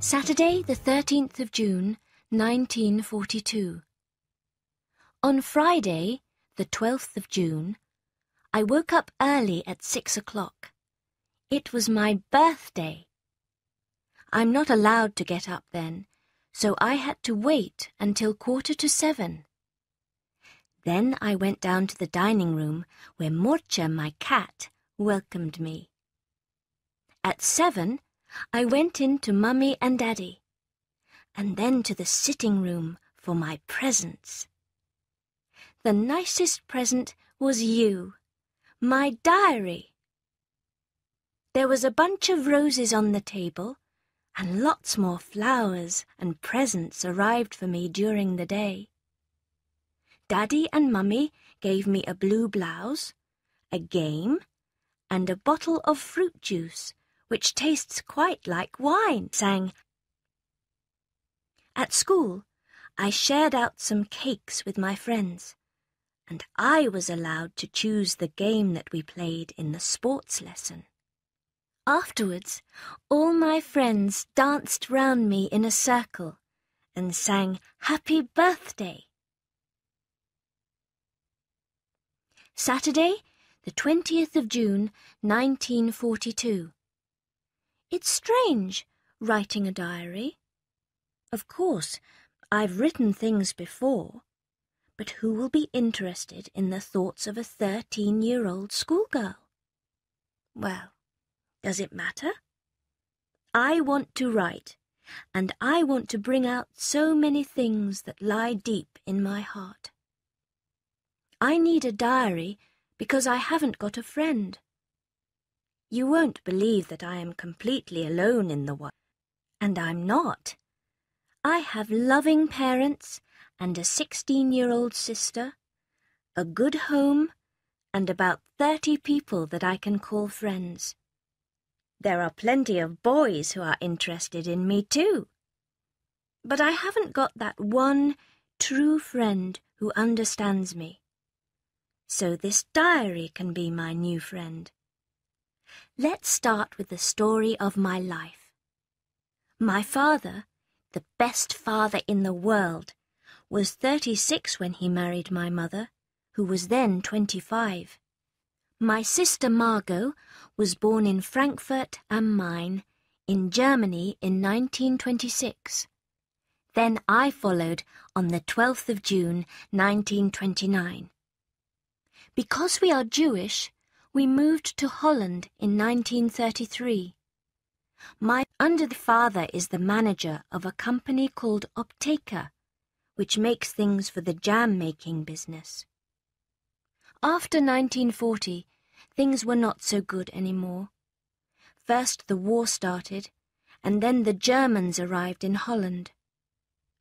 Saturday, the 13th of June, 1942. On Friday, the 12th of June, I woke up early at 6 o'clock. It was my birthday. I'm not allowed to get up then, so I had to wait until 6:45. Then I went down to the dining room where Morcha, my cat, welcomed me. At 7, I went in to Mummy and Daddy, and then to the sitting room for my presents. The nicest present was you, my diary. There was a bunch of roses on the table, and lots more flowers and presents arrived for me during the day. Daddy and Mummy gave me a blue blouse, a game, and a bottle of fruit juice, which tastes quite like wine, sang. At school, I shared out some cakes with my friends, and I was allowed to choose the game that we played in the sports lesson. Afterwards, all my friends danced round me in a circle and sang Happy Birthday. Saturday, the 20th of June, 1942. It's strange, writing a diary. Of course, I've written things before, but who will be interested in the thoughts of a 13-year-old schoolgirl? Well, does it matter? I want to write, and I want to bring out so many things that lie deep in my heart. I need a diary because I haven't got a friend. You won't believe that I am completely alone in the world, and I'm not. I have loving parents and a 16-year-old sister, a good home, and about 30 people that I can call friends. There are plenty of boys who are interested in me too. But I haven't got that one true friend who understands me. So this diary can be my new friend. Let's start with the story of my life. My father, the best father in the world, was 36 when he married my mother, who was then 25. My sister Margot was born in Frankfurt am Main, in Germany in 1926. Then I followed on the 12th of June, 1929. Because we are Jewish, we moved to Holland in 1933. My father is the manager of a company called Opteka, which makes things for the jam-making business. After 1940, things were not so good anymore. First the war started, and then the Germans arrived in Holland.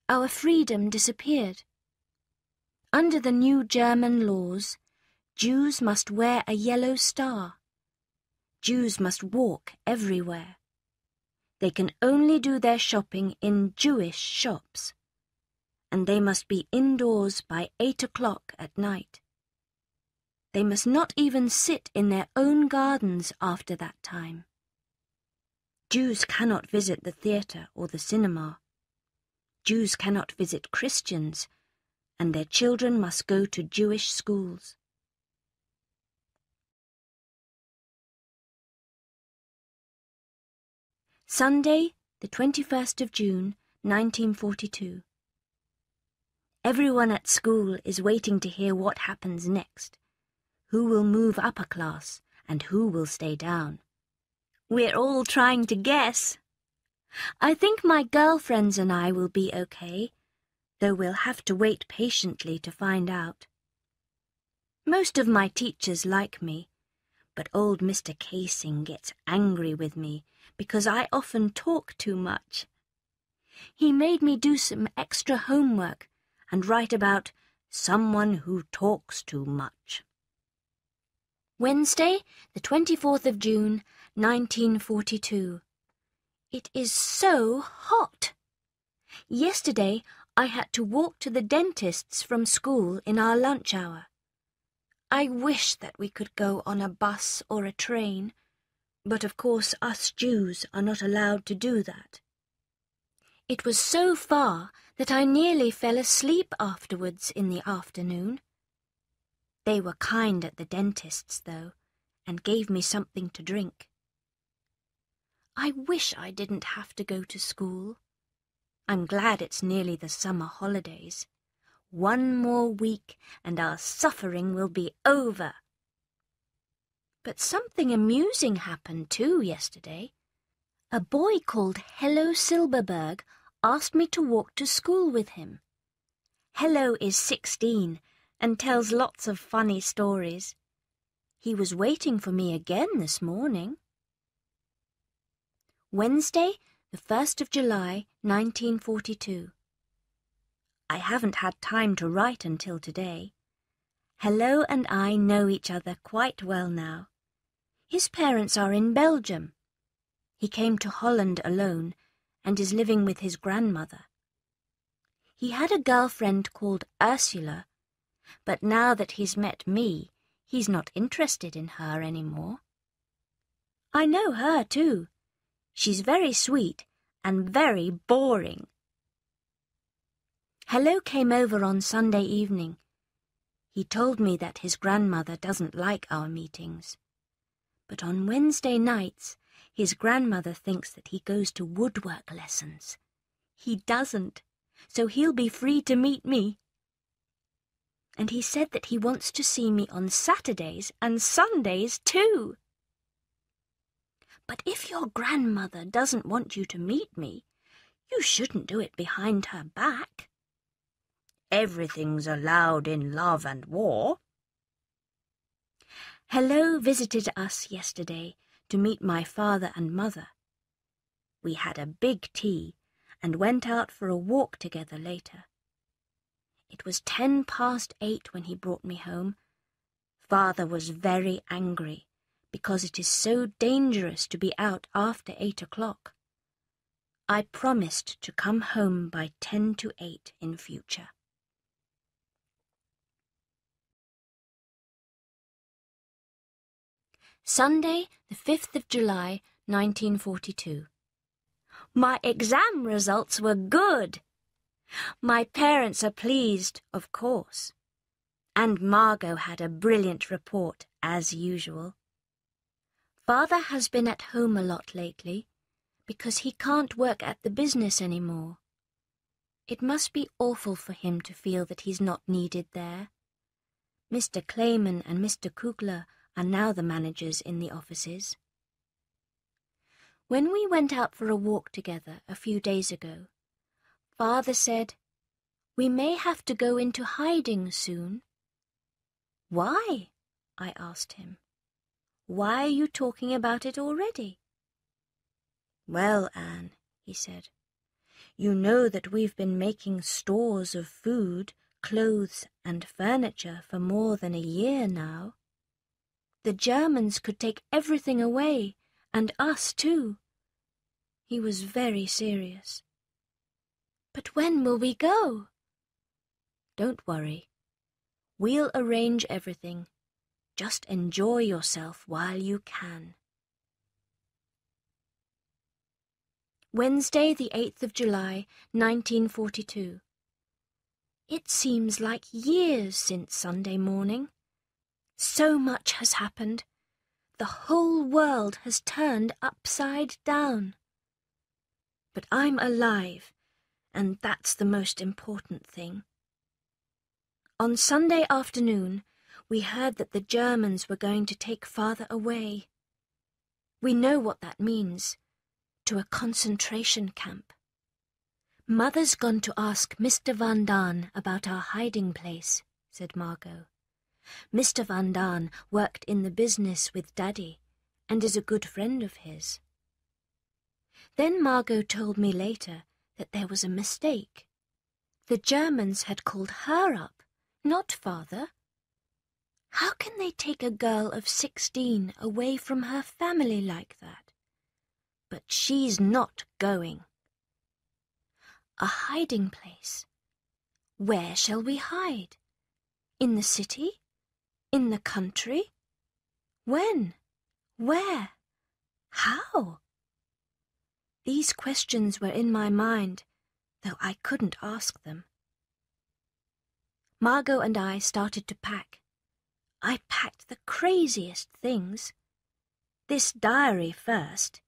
Our freedom disappeared. Under the new German laws, Jews must wear a yellow star. Jews must walk everywhere. They can only do their shopping in Jewish shops, and they must be indoors by 8 o'clock at night. They must not even sit in their own gardens after that time. Jews cannot visit the theatre or the cinema. Jews cannot visit Christians, and their children must go to Jewish schools. Sunday, the 21st of June, 1942. Everyone at school is waiting to hear what happens next. Who will move up a class and who will stay down? We're all trying to guess. I think my girlfriends and I will be okay, though we'll have to wait patiently to find out. Most of my teachers like me, but old Mr. Casing gets angry with me because I often talk too much. He made me do some extra homework and write about someone who talks too much. Wednesday, the 24th of June, 1942. It is so hot. Yesterday, I had to walk to the dentist's from school in our lunch hour. I wish that we could go on a bus or a train, but of course us Jews are not allowed to do that. It was so far that I nearly fell asleep afterwards in the afternoon. They were kind at the dentist's, though, and gave me something to drink. I wish I didn't have to go to school. I'm glad it's nearly the summer holidays. One more week and our suffering will be over. But something amusing happened too yesterday. A boy called Hello Silberberg asked me to walk to school with him. Hello is 16 and tells lots of funny stories. He was waiting for me again this morning. Wednesday, the 1st of July, 1942. I haven't had time to write until today. Hello and I know each other quite well now. His parents are in Belgium. He came to Holland alone and is living with his grandmother. He had a girlfriend called Ursula, but now that he's met me, he's not interested in her anymore. I know her too. She's very sweet and very boring. Hello came over on Sunday evening. He told me that his grandmother doesn't like our meetings. But on Wednesday nights, his grandmother thinks that he goes to woodwork lessons. He doesn't, so he'll be free to meet me. And he said that he wants to see me on Saturdays and Sundays too. But if your grandmother doesn't want you to meet me, you shouldn't do it behind her back. Everything's allowed in love and war. Hello visited us yesterday to meet my father and mother. We had a big tea and went out for a walk together later. It was 8:10 when he brought me home. Father was very angry because it is so dangerous to be out after 8 o'clock. I promised to come home by 10 to 8 in future. Sunday, the 5th of July, 1942. My exam results were good. My parents are pleased, of course. And Margot had a brilliant report, as usual. Father has been at home a lot lately, because he can't work at the business anymore. It must be awful for him to feel that he's not needed there. Mr. Clayman and Mr. Kugler are now the managers in the offices. When we went out for a walk together a few days ago, Father said, "We may have to go into hiding soon." "Why?" I asked him. "Why are you talking about it already?" "Well, Anne," he said, "you know that we've been making stores of food, clothes and furniture for more than a year now. The Germans could take everything away, and us too." He was very serious. "But when will we go?" "Don't worry. We'll arrange everything. Just enjoy yourself while you can." Wednesday, the 8th of July, 1942. It seems like years since Sunday morning. So much has happened. The whole world has turned upside down. But I'm alive, and that's the most important thing. On Sunday afternoon, we heard that the Germans were going to take Father away. We know what that means, to a concentration camp. Mother's gone to ask Mr. Van Daan about our hiding place, said Margot. Mr. Van Daan worked in the business with Daddy and is a good friend of his. Then Margot told me later that there was a mistake. The Germans had called her up, not Father. How can they take a girl of 16 away from her family like that? But she's not going. A hiding place. Where shall we hide? In the city? In the country? When? Where? How? These questions were in my mind, though I couldn't ask them. Margot and I started to pack. I packed the craziest things. This diary first,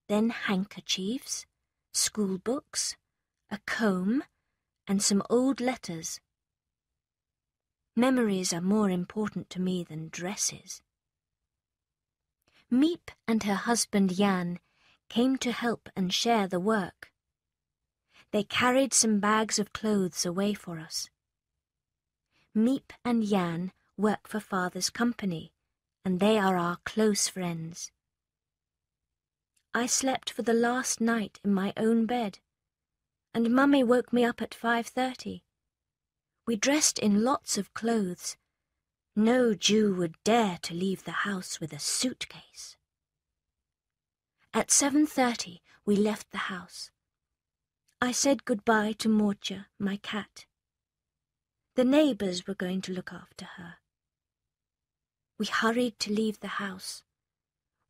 then handkerchiefs, school books, a comb, and some old letters. Memories are more important to me than dresses. Miep and her husband Jan came to help and share the work. They carried some bags of clothes away for us. Miep and Jan work for Father's company, and they are our close friends. I slept for the last night in my own bed, and Mummy woke me up at 5:30. We dressed in lots of clothes. No Jew would dare to leave the house with a suitcase. At 7:30 we left the house. I said goodbye to Morcha, my cat. The neighbours were going to look after her. We hurried to leave the house.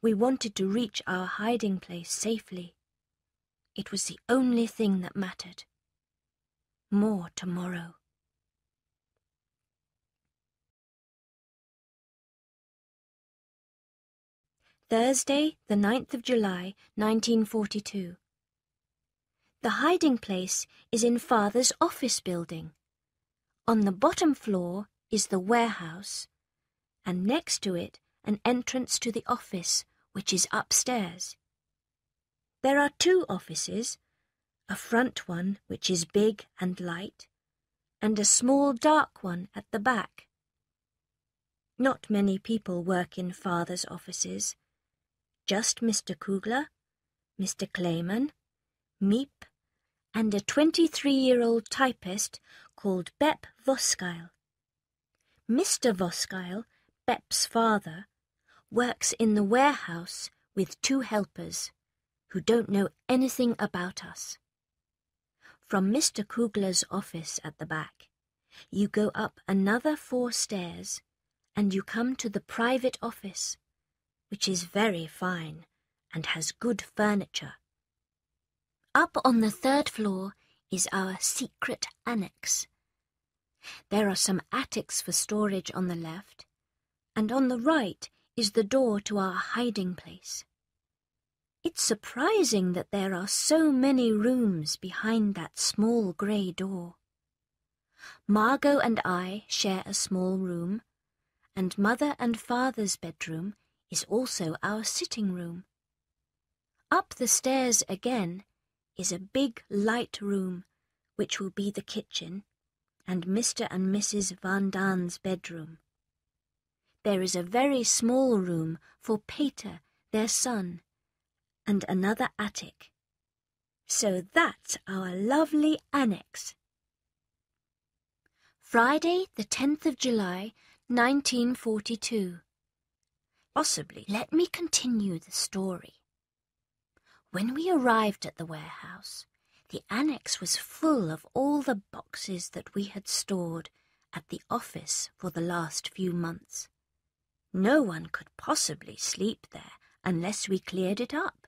We wanted to reach our hiding place safely. It was the only thing that mattered. More tomorrow. Thursday, the 9th of July, 1942. The hiding place is in Father's office building. On the bottom floor is the warehouse, and next to it an entrance to the office, which is upstairs. There are 2 offices, a front one which is big and light, and a small dark one at the back. Not many people work in Father's offices. Just Mr. Kugler, Mr. Kleiman, Miep, and a 23-year-old typist called Bep Voskuil. Mr. Voskuil, Bep's father, works in the warehouse with 2 helpers who don't know anything about us. From Mr. Kugler's office at the back, you go up another 4 stairs and you come to the private office, which is very fine and has good furniture. Up on the 3rd floor is our secret annex. There are some attics for storage on the left, and on the right is the door to our hiding place. It's surprising that there are so many rooms behind that small grey door. Margot and I share a small room, and Mother and Father's bedroom is also our sitting room. Up the stairs again is a big light room, which will be the kitchen, and Mr. and Mrs. Van Daan's bedroom. There is a very small room for Peter, their son, and another attic. So that's our lovely annex. Friday, the 10th of July, 1942. Possibly. Let me continue the story. When we arrived at the warehouse, the annex was full of all the boxes that we had stored at the office for the last few months. No one could possibly sleep there unless we cleared it up.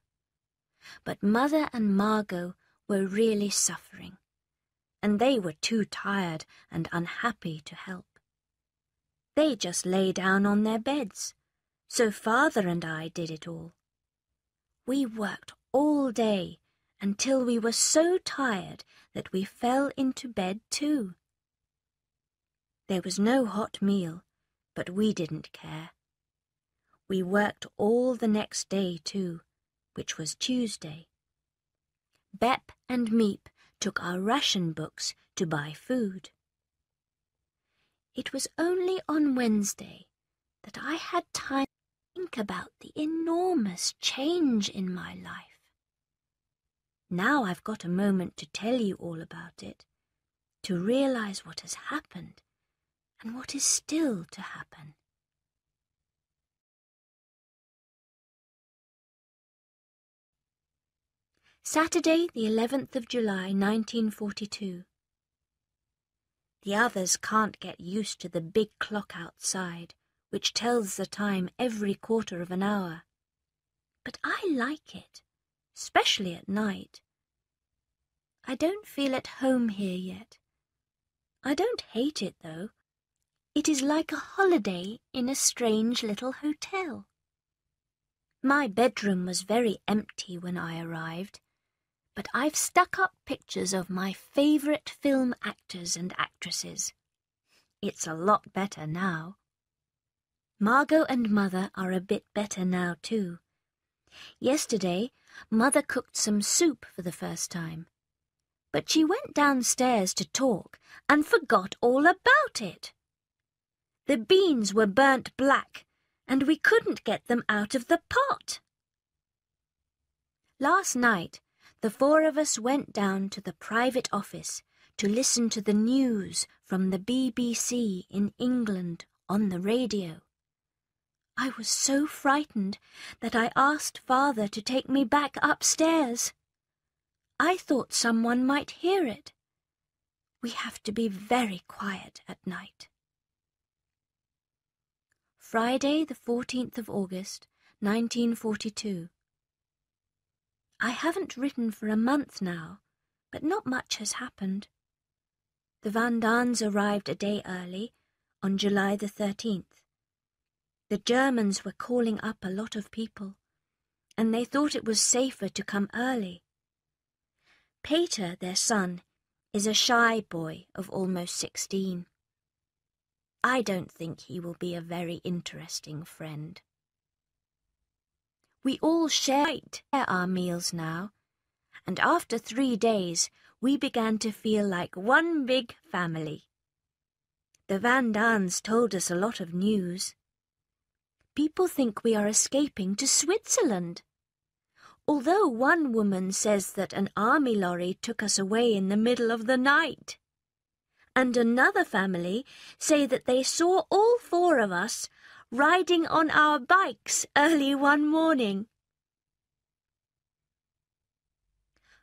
But Mother and Margot were really suffering, and they were too tired and unhappy to help. They just lay down on their beds, so Father and I did it all. We worked all day until we were so tired that we fell into bed too. There was no hot meal, but we didn't care. We worked all the next day too, which was Tuesday. Bep and Miep took our ration books to buy food. It was only on Wednesday that I had time to think about the enormous change in my life. Now I've got a moment to tell you all about it, to realize what has happened and what is still to happen. Saturday, the 11th of July, 1942. The others can't get used to the big clock outside, which tells the time every quarter of an hour. But I like it, especially at night. I don't feel at home here yet. I don't hate it, though. It is like a holiday in a strange little hotel. My bedroom was very empty when I arrived, but I've stuck up pictures of my favourite film actors and actresses. It's a lot better now. Margot and Mother are a bit better now too. Yesterday, Mother cooked some soup for the first time, but she went downstairs to talk and forgot all about it. The beans were burnt black, and we couldn't get them out of the pot. Last night, the four of us went down to the private office to listen to the news from the BBC in England on the radio. I was so frightened that I asked Father to take me back upstairs. I thought someone might hear it. We have to be very quiet at night. Friday, the 14th of August, 1942. I haven't written for a month now, but not much has happened. The Van Daans arrived a day early, on July the 13th. The Germans were calling up a lot of people, and they thought it was safer to come early. Peter, their son, is a shy boy of almost 16. I don't think he will be a very interesting friend. We all share our meals now, and after 3 days we began to feel like one big family. The Van Daans told us a lot of news. People think we are escaping to Switzerland, although one woman says that an army lorry took us away in the middle of the night. And another family say that they saw all four of us riding on our bikes early one morning.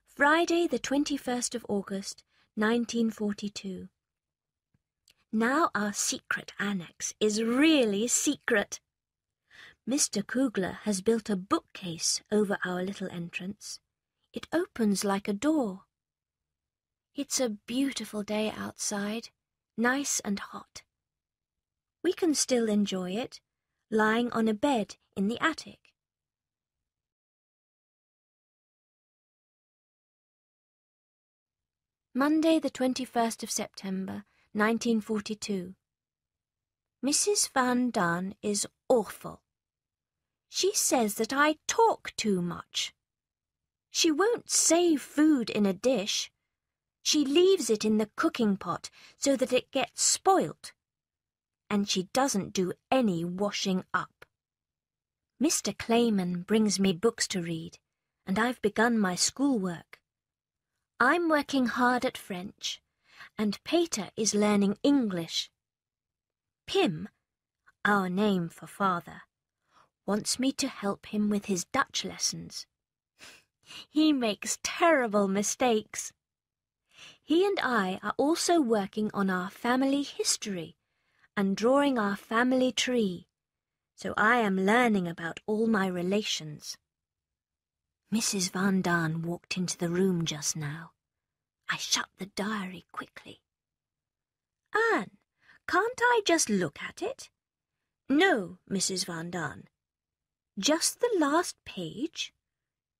Friday, the 21st of August, 1942. Now our secret annex is really secret. Mr. Kugler has built a bookcase over our little entrance. It opens like a door. It's a beautiful day outside, nice and hot. We can still enjoy it, lying on a bed in the attic. Monday, the 21st of September, 1942. Mrs. Van Daan is awful. She says that I talk too much. She won't save food in a dish. She leaves it in the cooking pot so that it gets spoilt. And she doesn't do any washing up. Mr. Clayman brings me books to read, and I've begun my schoolwork. I'm working hard at French, and Peter is learning English. Pim, our name for father, wants me to help him with his Dutch lessons. He makes terrible mistakes. He and I are also working on our family history and drawing our family tree, so I am learning about all my relations. Mrs. Van Daan walked into the room just now. I shut the diary quickly. Anne, can't I just look at it? No, Mrs. Van Daan. Just the last page?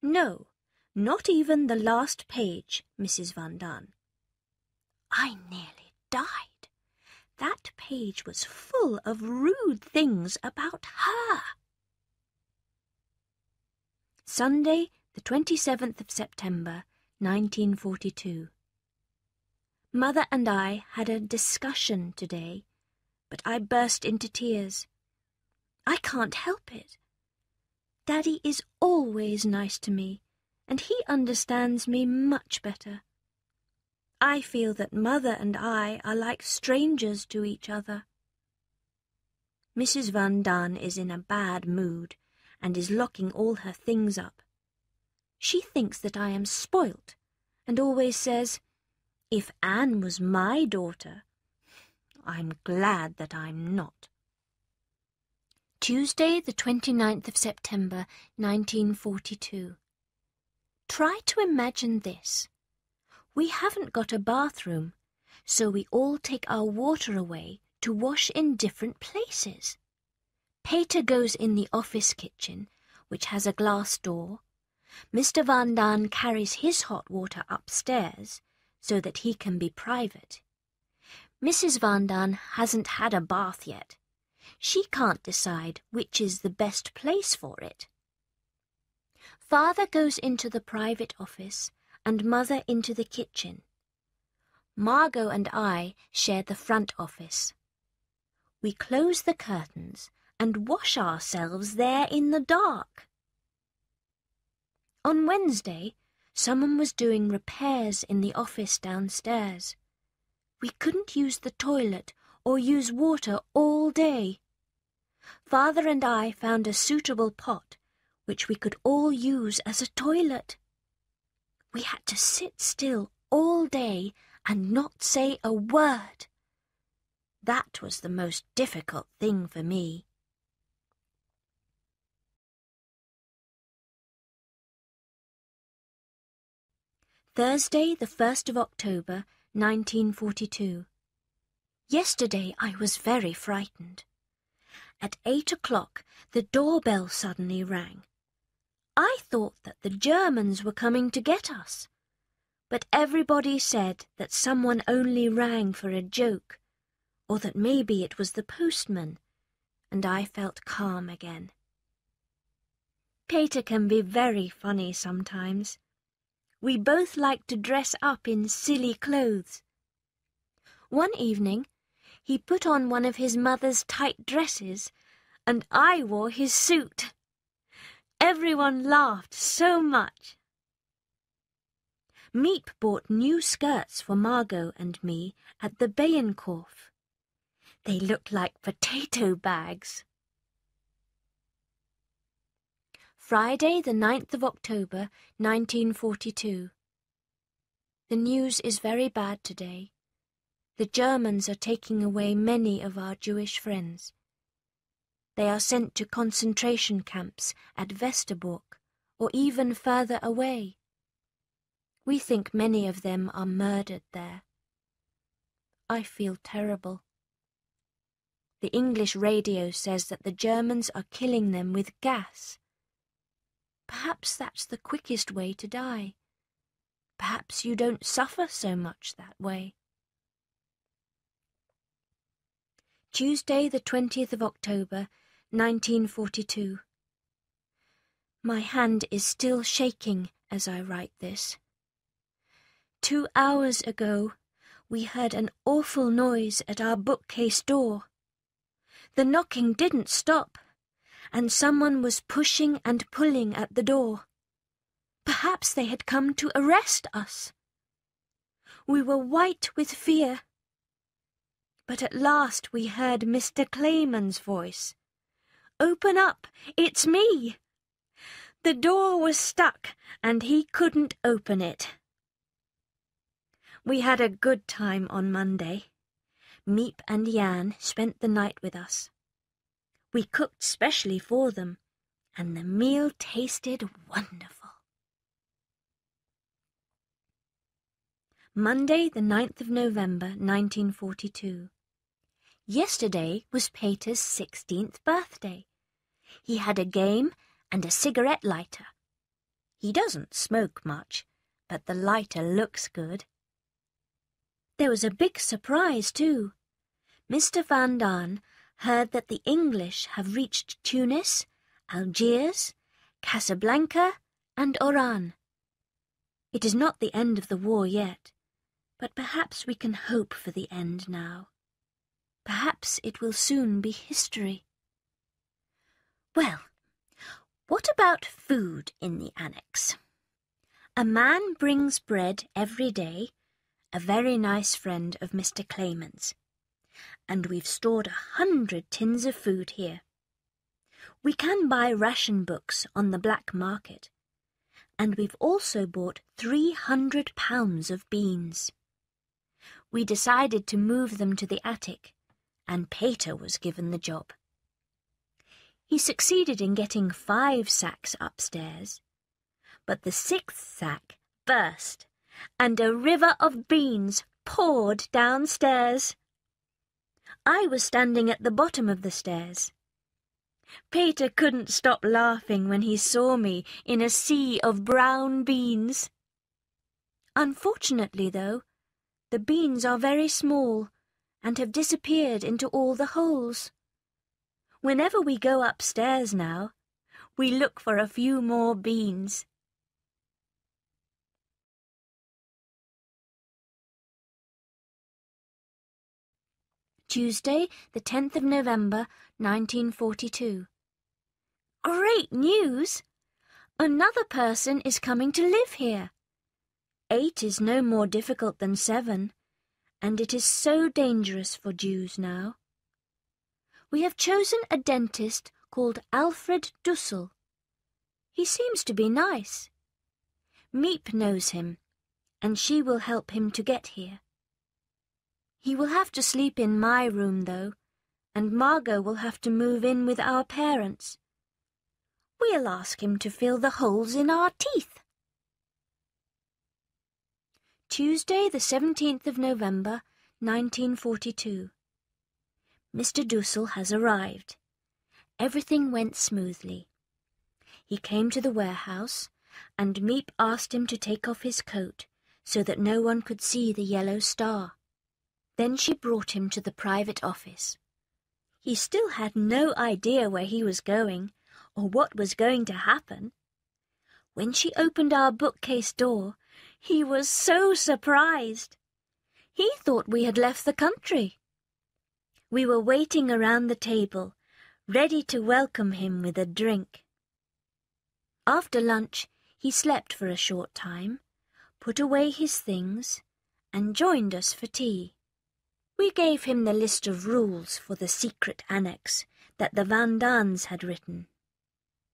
No, not even the last page, Mrs. Van Daan. I nearly died. That page was full of rude things about her. Sunday, the 27th of September, 1942. Mother and I had a discussion today, but I burst into tears. I can't help it. Daddy is always nice to me, and he understands me much better. I feel that Mother and I are like strangers to each other. Mrs. Van Daan is in a bad mood and is locking all her things up. She thinks that I am spoilt and always says, "If Anne was my daughter." I'm glad that I'm not. Tuesday, the 29th of September, 1942. Try to imagine this. We haven't got a bathroom, so we all take our water away to wash in different places. Peter goes in the office kitchen, which has a glass door. Mr. Van Daan carries his hot water upstairs so that he can be private. Mrs. Van Daan hasn't had a bath yet. She can't decide which is the best place for it. Father goes into the private office and Mother into the kitchen. Margot and I share the front office. We close the curtains and wash ourselves there in the dark. On Wednesday, someone was doing repairs in the office downstairs. We couldn't use the toilet or use water all day. Father and I found a suitable pot, which we could all use as a toilet. We had to sit still all day and not say a word. That was the most difficult thing for me. Thursday, the 1st of October, 1942. Yesterday I was very frightened. At 8 o'clock the doorbell suddenly rang. I thought that the Germans were coming to get us, but everybody said that someone only rang for a joke, or that maybe it was the postman, and I felt calm again. Peter can be very funny sometimes. We both like to dress up in silly clothes. One evening, he put on one of his mother's tight dresses, and I wore his suit. Everyone laughed so much. Miep bought new skirts for Margot and me at the Bijenkorf. They looked like potato bags. Friday, the 9th of October, 1942. The news is very bad today. The Germans are taking away many of our Jewish friends. They are sent to concentration camps at Westerbork, or even further away. We think many of them are murdered there. I feel terrible. The English radio says that the Germans are killing them with gas. Perhaps that's the quickest way to die. Perhaps you don't suffer so much that way. Tuesday, the 20th of October, 1942. My hand is still shaking as I write this. 2 hours ago, we heard an awful noise at our bookcase door. The knocking didn't stop, and someone was pushing and pulling at the door. Perhaps they had come to arrest us. We were white with fear. But at last we heard Mr. Clayman's voice. "Open up, it's me!" The door was stuck and he couldn't open it. We had a good time on Monday. Miep and Jan spent the night with us. We cooked specially for them, and the meal tasted wonderful. Monday, the 9th of November, 1942. Yesterday was Peter's 16th birthday. He had a game and a cigarette lighter. He doesn't smoke much, but the lighter looks good. There was a big surprise, too. Mr. Van Daan heard that the English have reached Tunis, Algiers, Casablanca, and Oran. It is not the end of the war yet, but perhaps we can hope for the end now. Perhaps it will soon be history. Well, what about food in the annex? A man brings bread every day, a very nice friend of Mr. Clayman's, and we've stored 100 tins of food here. We can buy ration books on the black market, and we've also bought 300 pounds of beans. We decided to move them to the attic, and Peter was given the job. He succeeded in getting 5 sacks upstairs, but the 6th sack burst, and a river of beans poured downstairs. I was standing at the bottom of the stairs. Peter couldn't stop laughing when he saw me in a sea of brown beans. Unfortunately, though, the beans are very small and have disappeared into all the holes. Whenever we go upstairs now, we look for a few more beans. Tuesday, the 10th of November, 1942. Great news! Another person is coming to live here. 8 is no more difficult than 7, and it is so dangerous for Jews now. We have chosen a dentist called Alfred Dussel. He seems to be nice. Miep knows him, and she will help him to get here. He will have to sleep in my room, though, and Margot will have to move in with our parents. We'll ask him to fill the holes in our teeth. Tuesday, the 17th of November, 1942. Mr. Dussel has arrived. Everything went smoothly. He came to the warehouse, and Miep asked him to take off his coat so that no one could see the yellow star. Then she brought him to the private office. He still had no idea where he was going or what was going to happen. When she opened our bookcase door, he was so surprised. He thought we had left the country. We were waiting around the table, ready to welcome him with a drink. After lunch, he slept for a short time, put away his things, and joined us for tea. We gave him the list of rules for the secret annex that the Van Daans had written.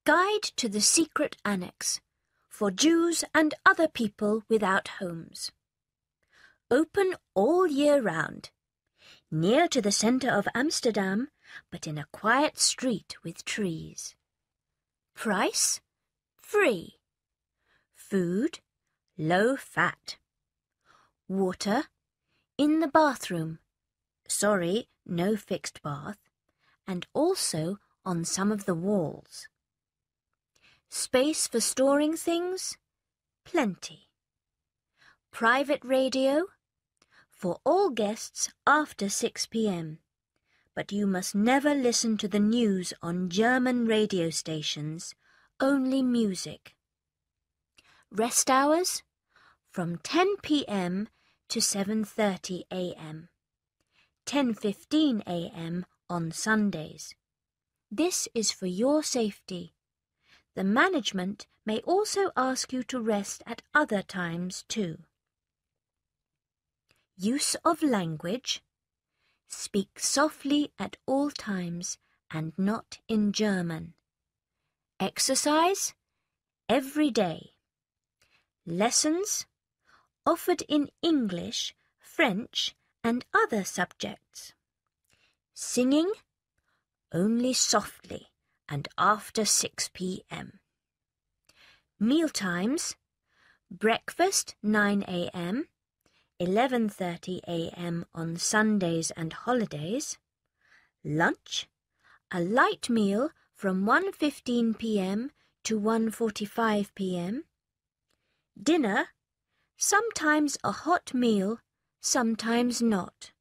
Guide to the Secret Annex for Jews and other people without homes. Open all year round. Near to the centre of Amsterdam, but in a quiet street with trees. Price? Free. Food? Low fat. Water? In the bathroom. Sorry, no fixed bath. And also on some of the walls. Space for storing things? Plenty. Private radio? For all guests after 6 p.m. But you must never listen to the news on German radio stations, only music. Rest hours? From 10 p.m. to 7:30 a.m. 10:15 a.m. on Sundays. This is for your safety. The management may also ask you to rest at other times too. Use of language. Speak softly at all times and not in German. Exercise. Every day. Lessons. Offered in English, French, and other subjects. Singing. Only softly and after 6 p.m. Mealtimes. Breakfast 9 a.m. 11:30 a.m. on Sundays and holidays. Lunch, a light meal from 1:15 p.m. to 1:45 p.m. Dinner, sometimes a hot meal, sometimes not.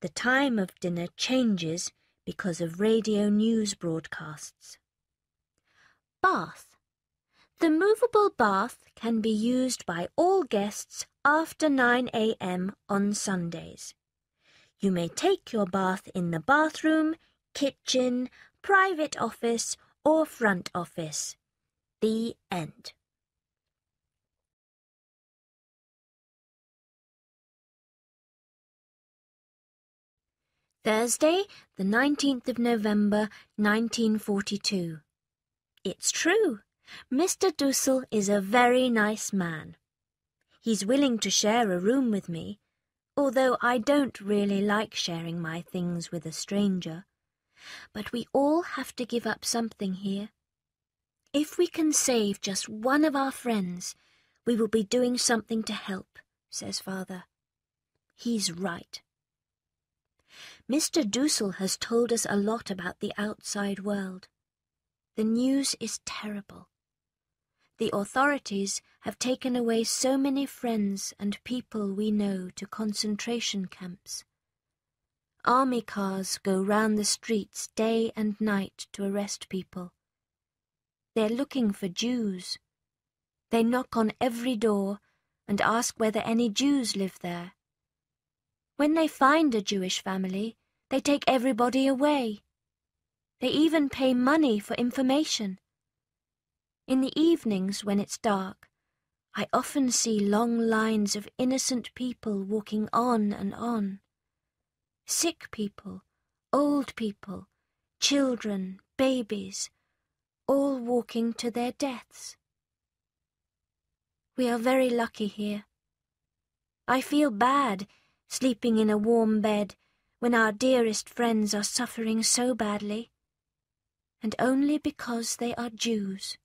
The time of dinner changes because of radio news broadcasts. Bath. The movable bath can be used by all guests after 9 a.m. on Sundays. You may take your bath in the bathroom, kitchen, private office, or front office. The end. Thursday, the 19th of November, 1942. It's true. Mr. Dussel is a very nice man. He's willing to share a room with me, although I don't really like sharing my things with a stranger. But we all have to give up something here. If we can save just one of our friends, we will be doing something to help, says Father. He's right. Mr. Dussel has told us a lot about the outside world. The news is terrible. The authorities have taken away so many friends and people we know to concentration camps. Army cars go round the streets day and night to arrest people. They're looking for Jews. They knock on every door and ask whether any Jews live there. When they find a Jewish family, they take everybody away. They even pay money for information. In the evenings when it's dark, I often see long lines of innocent people walking on and on. Sick people, old people, children, babies, all walking to their deaths. We are very lucky here. I feel bad sleeping in a warm bed when our dearest friends are suffering so badly, and only because they are Jews.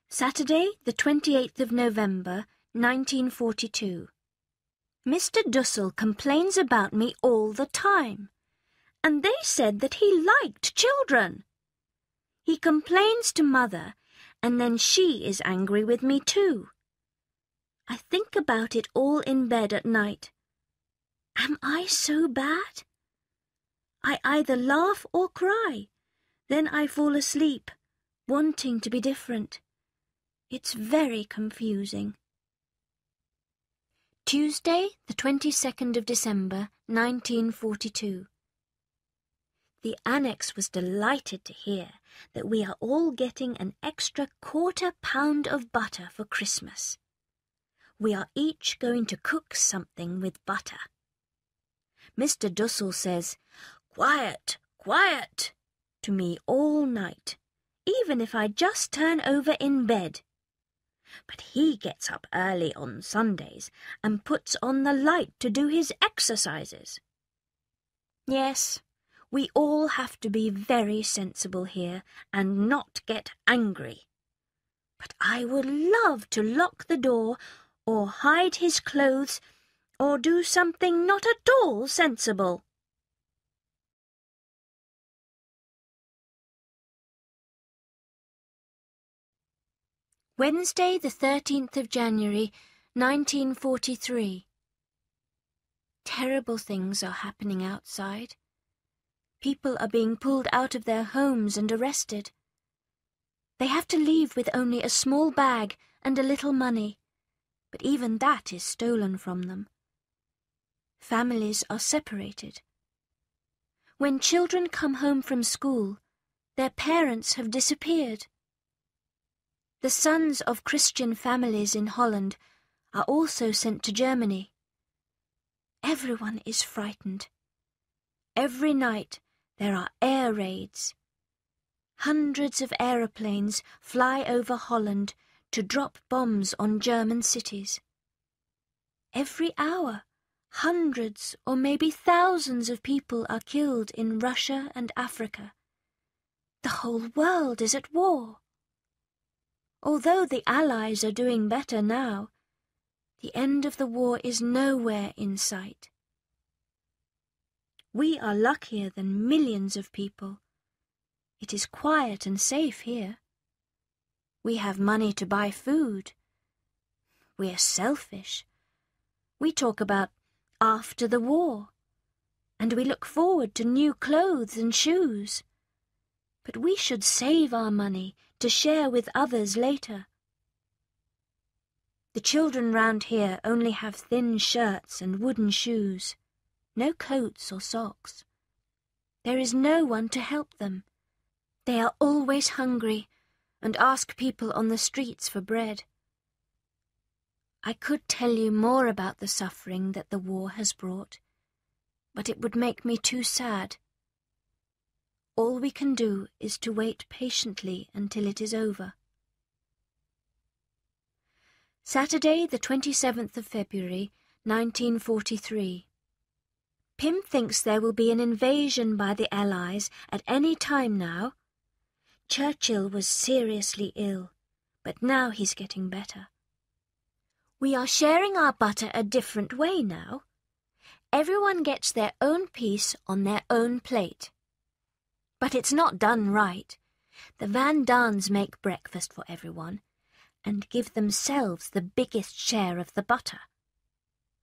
Saturday, the 28th of November, 1942. Mr. Dussel complains about me all the time, and they said that he liked children. He complains to Mother, and then she is angry with me too. I think about it all in bed at night. Am I so bad? I either laugh or cry, then I fall asleep, wanting to be different. It's very confusing. Tuesday, the 22nd of December, 1942. The Annex was delighted to hear that we are all getting an extra £1/4 pound of butter for Christmas. We are each going to cook something with butter. Mr. Dussel says, "Quiet, quiet," to me all night, even if I just turn over in bed. But he gets up early on Sundays and puts on the light to do his exercises. Yes, we all have to be very sensible here and not get angry. But I would love to lock the door or hide his clothes or do something not at all sensible. Wednesday, the 13th of January, 1943. Terrible things are happening outside. People are being pulled out of their homes and arrested. They have to leave with only a small bag and a little money, but even that is stolen from them. Families are separated. When children come home from school, their parents have disappeared. The sons of Christian families in Holland are also sent to Germany. Everyone is frightened. Every night there are air raids. Hundreds of aeroplanes fly over Holland to drop bombs on German cities. Every hour, hundreds or maybe thousands of people are killed in Russia and Africa. The whole world is at war. Although the Allies are doing better now, the end of the war is nowhere in sight. We are luckier than millions of people. It is quiet and safe here. We have money to buy food. We are selfish. We talk about after the war, and we look forward to new clothes and shoes. But we should save our money to share with others later. The children round here only have thin shirts and wooden shoes, no coats or socks. There is no one to help them. They are always hungry and ask people on the streets for bread. I could tell you more about the suffering that the war has brought, but it would make me too sad. All we can do is to wait patiently until it is over. Saturday, the 27th of February, 1943. Pim thinks there will be an invasion by the Allies at any time now. Churchill was seriously ill, but now he's getting better. We are sharing our butter a different way now. Everyone gets their own piece on their own plate. But it's not done right. The Van Daans make breakfast for everyone and give themselves the biggest share of the butter.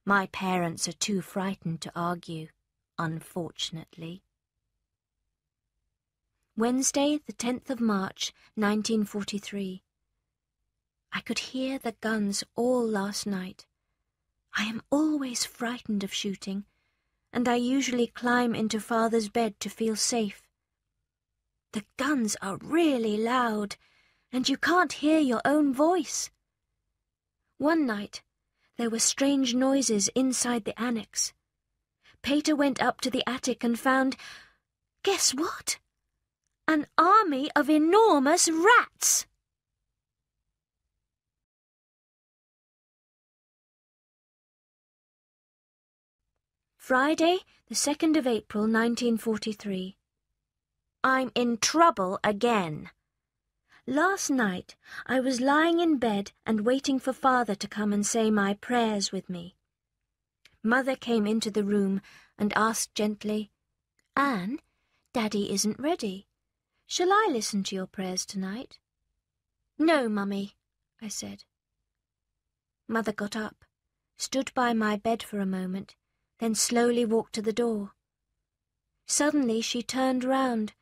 My parents are too frightened to argue, unfortunately. Wednesday, the 10th of March, 1943. I could hear the guns all last night. I am always frightened of shooting, and I usually climb into Father's bed to feel safe. The guns are really loud, and you can't hear your own voice. One night, there were strange noises inside the annex. Peter went up to the attic and found, guess what? An army of enormous rats! Friday, the 2nd of April, 1943. I'm in trouble again. Last night I was lying in bed and waiting for Father to come and say my prayers with me. Mother came into the room and asked gently, Anne, Daddy isn't ready. Shall I listen to your prayers tonight? No, Mummy, I said. Mother got up, stood by my bed for a moment, then slowly walked to the door. Suddenly she turned round,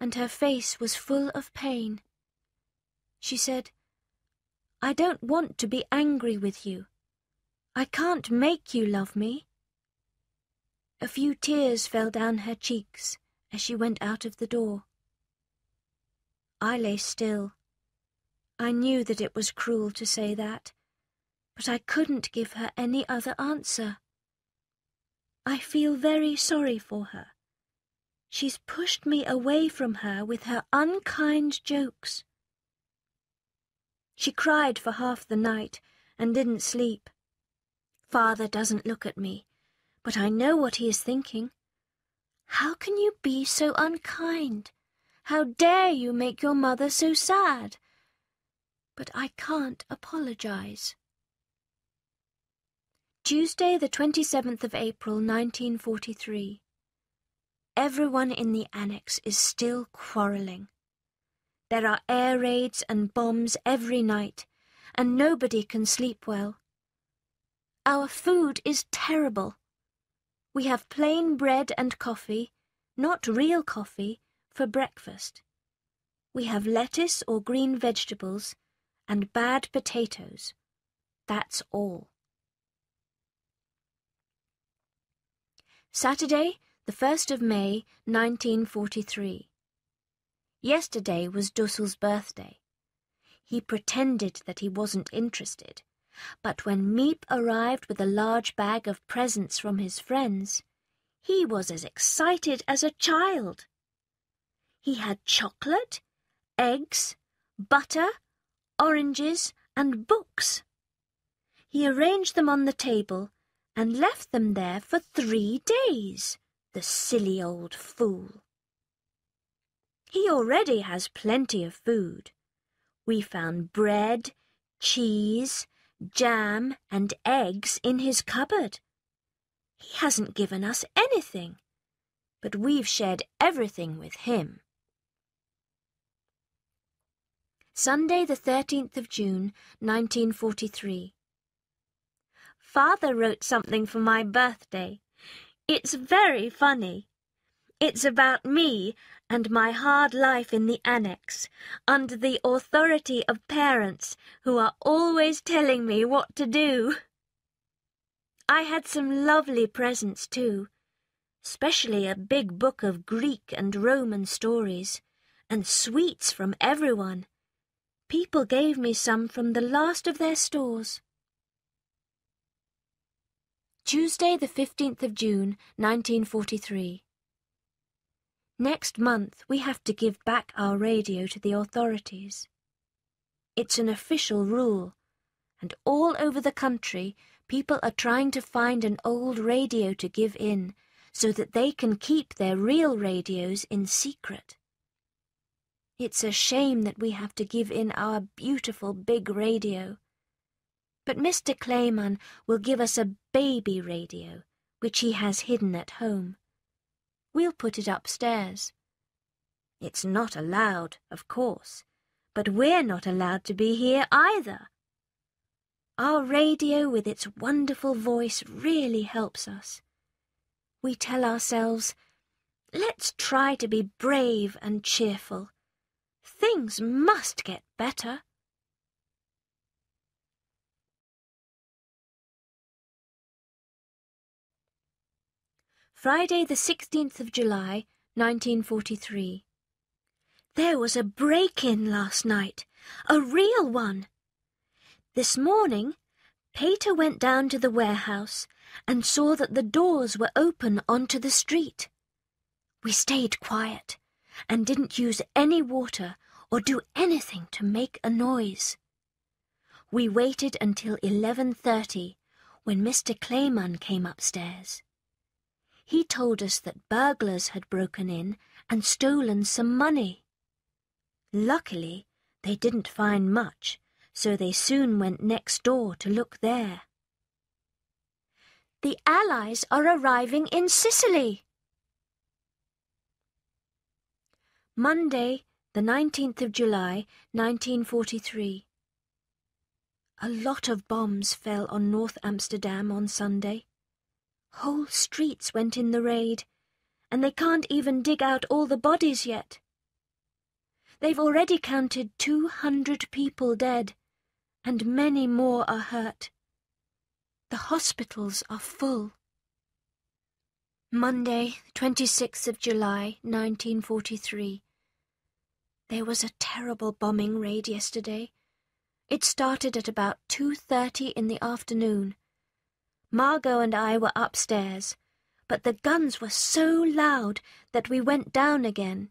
and her face was full of pain. She said, I don't want to be angry with you. I can't make you love me. A few tears fell down her cheeks as she went out of the door. I lay still. I knew that it was cruel to say that, but I couldn't give her any other answer. I feel very sorry for her. She's pushed me away from her with her unkind jokes. She cried for half the night and didn't sleep. Father doesn't look at me, but I know what he is thinking. How can you be so unkind? How dare you make your mother so sad? But I can't apologize. Tuesday, the 27th of April, 1943. Everyone in the annex is still quarrelling. There are air raids and bombs every night, and nobody can sleep well. Our food is terrible. We have plain bread and coffee, not real coffee, for breakfast. We have lettuce or green vegetables and bad potatoes. That's all. Saturday, the 1st of May, 1943. Yesterday was Dussel's birthday. He pretended that he wasn't interested, but when Miep arrived with a large bag of presents from his friends, he was as excited as a child. He had chocolate, eggs, butter, oranges, and books. He arranged them on the table and left them there for 3 days, the silly old fool. He already has plenty of food. We found bread, cheese, jam, and eggs in his cupboard. He hasn't given us anything, but we've shared everything with him. Sunday, the 13th of June, 1943. Father wrote something for my birthday. It's very funny. It's about me and my hard life in the annex, under the authority of parents who are always telling me what to do. I had some lovely presents too, especially a big book of Greek and Roman stories, and sweets from everyone. People gave me some from the last of their stores. Tuesday, the 15th of June, 1943. Next month we have to give back our radio to the authorities. It's an official rule, and all over the country people are trying to find an old radio to give in so that they can keep their real radios in secret. It's a shame that we have to give in our beautiful big radio. But Mr. Clayman will give us a baby radio, which he has hidden at home. We'll put it upstairs. It's not allowed, of course, but we're not allowed to be here either. Our radio with its wonderful voice really helps us. We tell ourselves, let's try to be brave and cheerful. Things must get better. Friday the 16th of July, 1943. There was a break-in last night, a real one. This morning, Peter went down to the warehouse and saw that the doors were open onto the street. We stayed quiet and didn't use any water or do anything to make a noise. We waited until 11:30, when Mr. Clayman came upstairs. He told us that burglars had broken in and stolen some money. Luckily, they didn't find much, so they soon went next door to look there. The Allies are arriving in Sicily. Monday, the 19th of July, 1943. A lot of bombs fell on North Amsterdam on Sunday. Whole streets went in the raid, and they can't even dig out all the bodies yet. They've already counted 200 people dead, and many more are hurt. The hospitals are full. Monday, 26th of July, 1943. There was a terrible bombing raid yesterday. It started at about 2:30 in the afternoon. Margot and I were upstairs, but the guns were so loud that we went down again.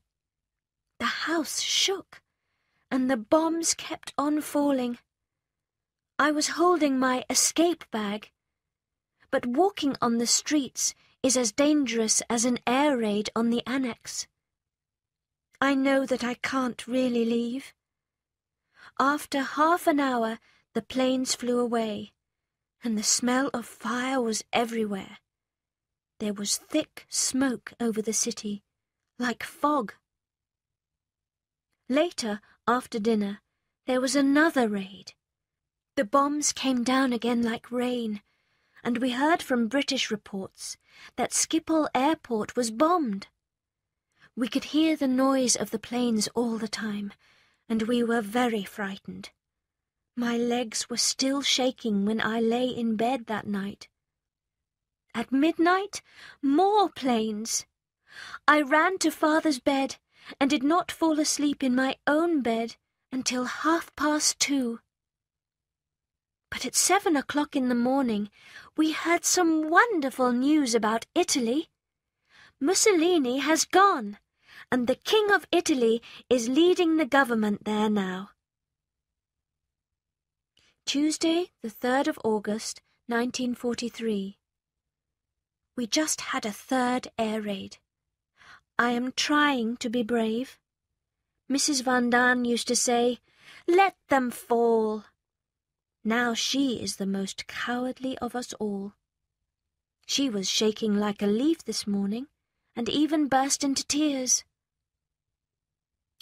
The house shook, and the bombs kept on falling. I was holding my escape bag, but walking on the streets is as dangerous as an air raid on the annex. I know that I can't really leave. After half an hour, the planes flew away, and the smell of fire was everywhere. There was thick smoke over the city, like fog. Later, after dinner, there was another raid. The bombs came down again like rain, and we heard from British reports that Schiphol Airport was bombed. We could hear the noise of the planes all the time, and we were very frightened. My legs were still shaking when I lay in bed that night. At midnight, more planes. I ran to Father's bed and did not fall asleep in my own bed until 2:30. But at 7 o'clock in the morning, we heard some wonderful news about Italy. Mussolini has gone, and the King of Italy is leading the government there now. Tuesday, the 3rd of August, 1943. We just had a third air raid. I am trying to be brave. Mrs. Van Daan used to say, "Let them fall." Now she is the most cowardly of us all. She was shaking like a leaf this morning, and even burst into tears.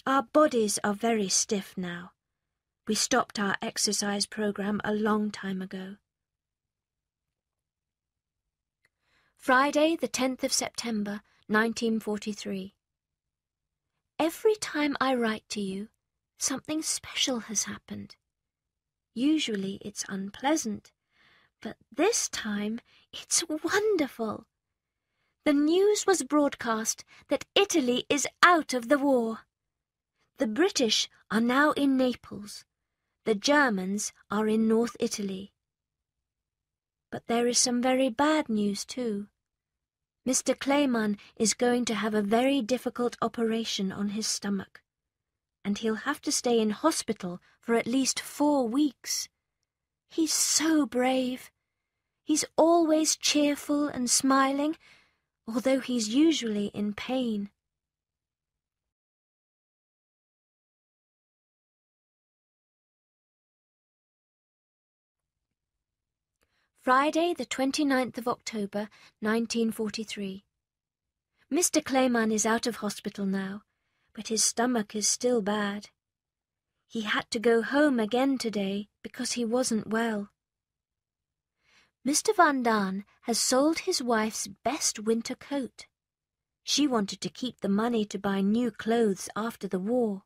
Our bodies are very stiff now. We stopped our exercise program a long time ago. Friday, the 10th of September, 1943. Every time I write to you, something special has happened. Usually it's unpleasant, but this time it's wonderful. The news was broadcast that Italy is out of the war. The British are now in Naples. The Germans are in North Italy. But there is some very bad news too. Mr. Clayman is going to have a very difficult operation on his stomach, and he'll have to stay in hospital for at least 4 weeks. He's so brave. He's always cheerful and smiling, although he's usually in pain. Friday, the 29th of October, 1943. Mr. Clayman is out of hospital now, but his stomach is still bad. He had to go home again today because he wasn't well. Mr. Van Daan has sold his wife's best winter coat. She wanted to keep the money to buy new clothes after the war.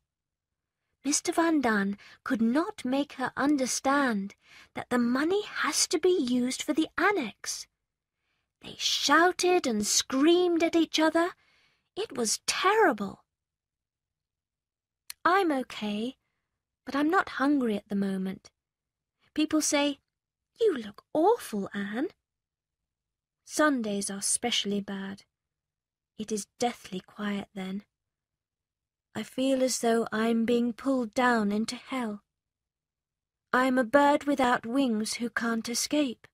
Mr. Van Daan could not make her understand that the money has to be used for the annex. They shouted and screamed at each other. It was terrible. I'm okay, but I'm not hungry at the moment. People say, "You look awful, Anne." Sundays are specially bad. It is deathly quiet then. I feel as though I'm being pulled down into hell. I'm a bird without wings who can't escape.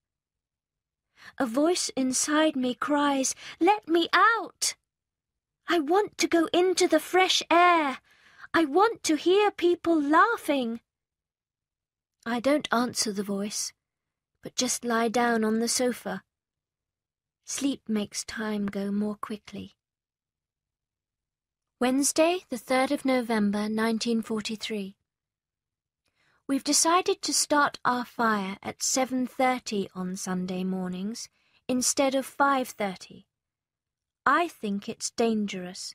A voice inside me cries, "Let me out! I want to go into the fresh air. I want to hear people laughing." I don't answer the voice, but just lie down on the sofa. Sleep makes time go more quickly. Wednesday, the 3rd of November, 1943. We've decided to start our fire at 7:30 on Sunday mornings instead of 5:30. I think it's dangerous.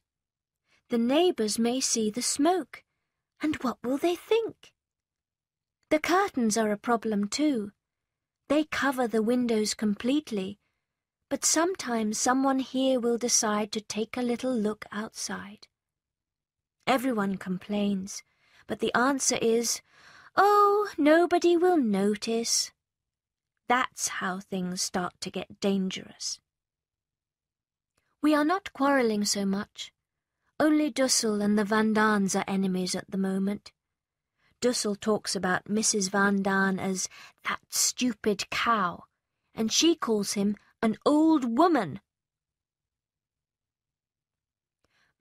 The neighbours may see the smoke, and what will they think? The curtains are a problem too. They cover the windows completely, but sometimes someone here will decide to take a little look outside. Everyone complains, but the answer is, "Oh, nobody will notice." That's how things start to get dangerous. We are not quarrelling so much. Only Dussel and the Van Daans are enemies at the moment. Dussel talks about Mrs. Van Daan as "that stupid cow," and she calls him an old woman.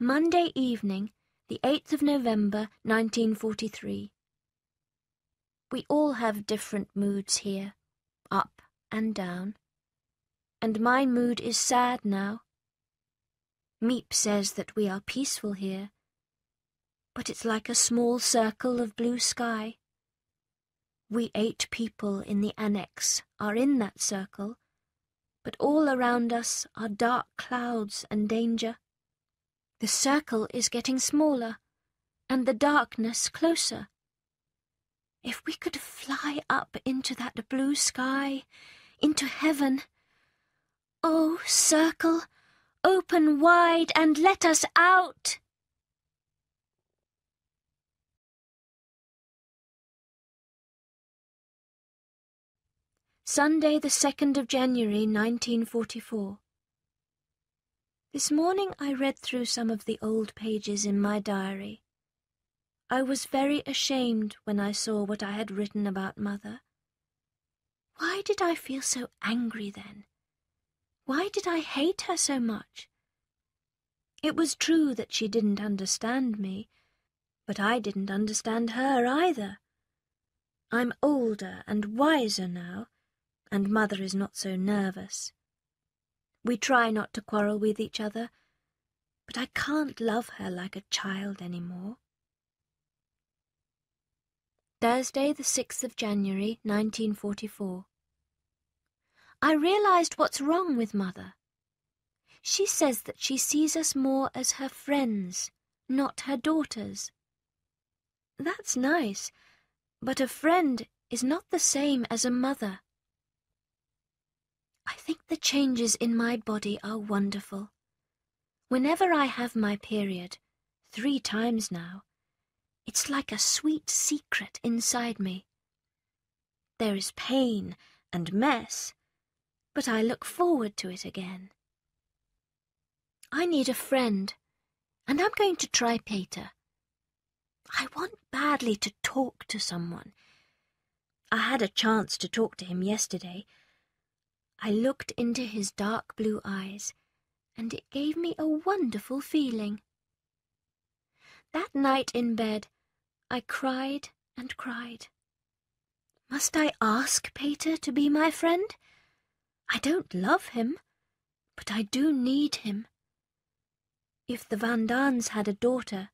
Monday evening, the 8th of November, 1943. We all have different moods here, up and down. And my mood is sad now. Miep says that we are peaceful here, but it's like a small circle of blue sky. We 8 people in the annex are in that circle, but all around us are dark clouds and danger. The circle is getting smaller, and the darkness closer. If we could fly up into that blue sky, into heaven. Oh, circle, open wide and let us out! Sunday, the 2nd of January, 1944. This morning I read through some of the old pages in my diary. I was very ashamed when I saw what I had written about Mother. Why did I feel so angry then? Why did I hate her so much? It was true that she didn't understand me, but I didn't understand her either. I'm older and wiser now, and Mother is not so nervous. We try not to quarrel with each other, but I can't love her like a child any more. Thursday, the 6th of January, 1944. I realised what's wrong with Mother. She says that she sees us more as her friends, not her daughters. That's nice, but a friend is not the same as a mother. I think the changes in my body are wonderful. Whenever I have my period, 3 times now, it's like a sweet secret inside me. There is pain and mess, but I look forward to it again. I need a friend, and I'm going to try Peter. I want badly to talk to someone. I had a chance to talk to him yesterday. I looked into his dark blue eyes, and it gave me a wonderful feeling. That night in bed, I cried and cried. Must I ask Peter to be my friend, I don't love him, but I do need him. If the Van Daans had a daughter,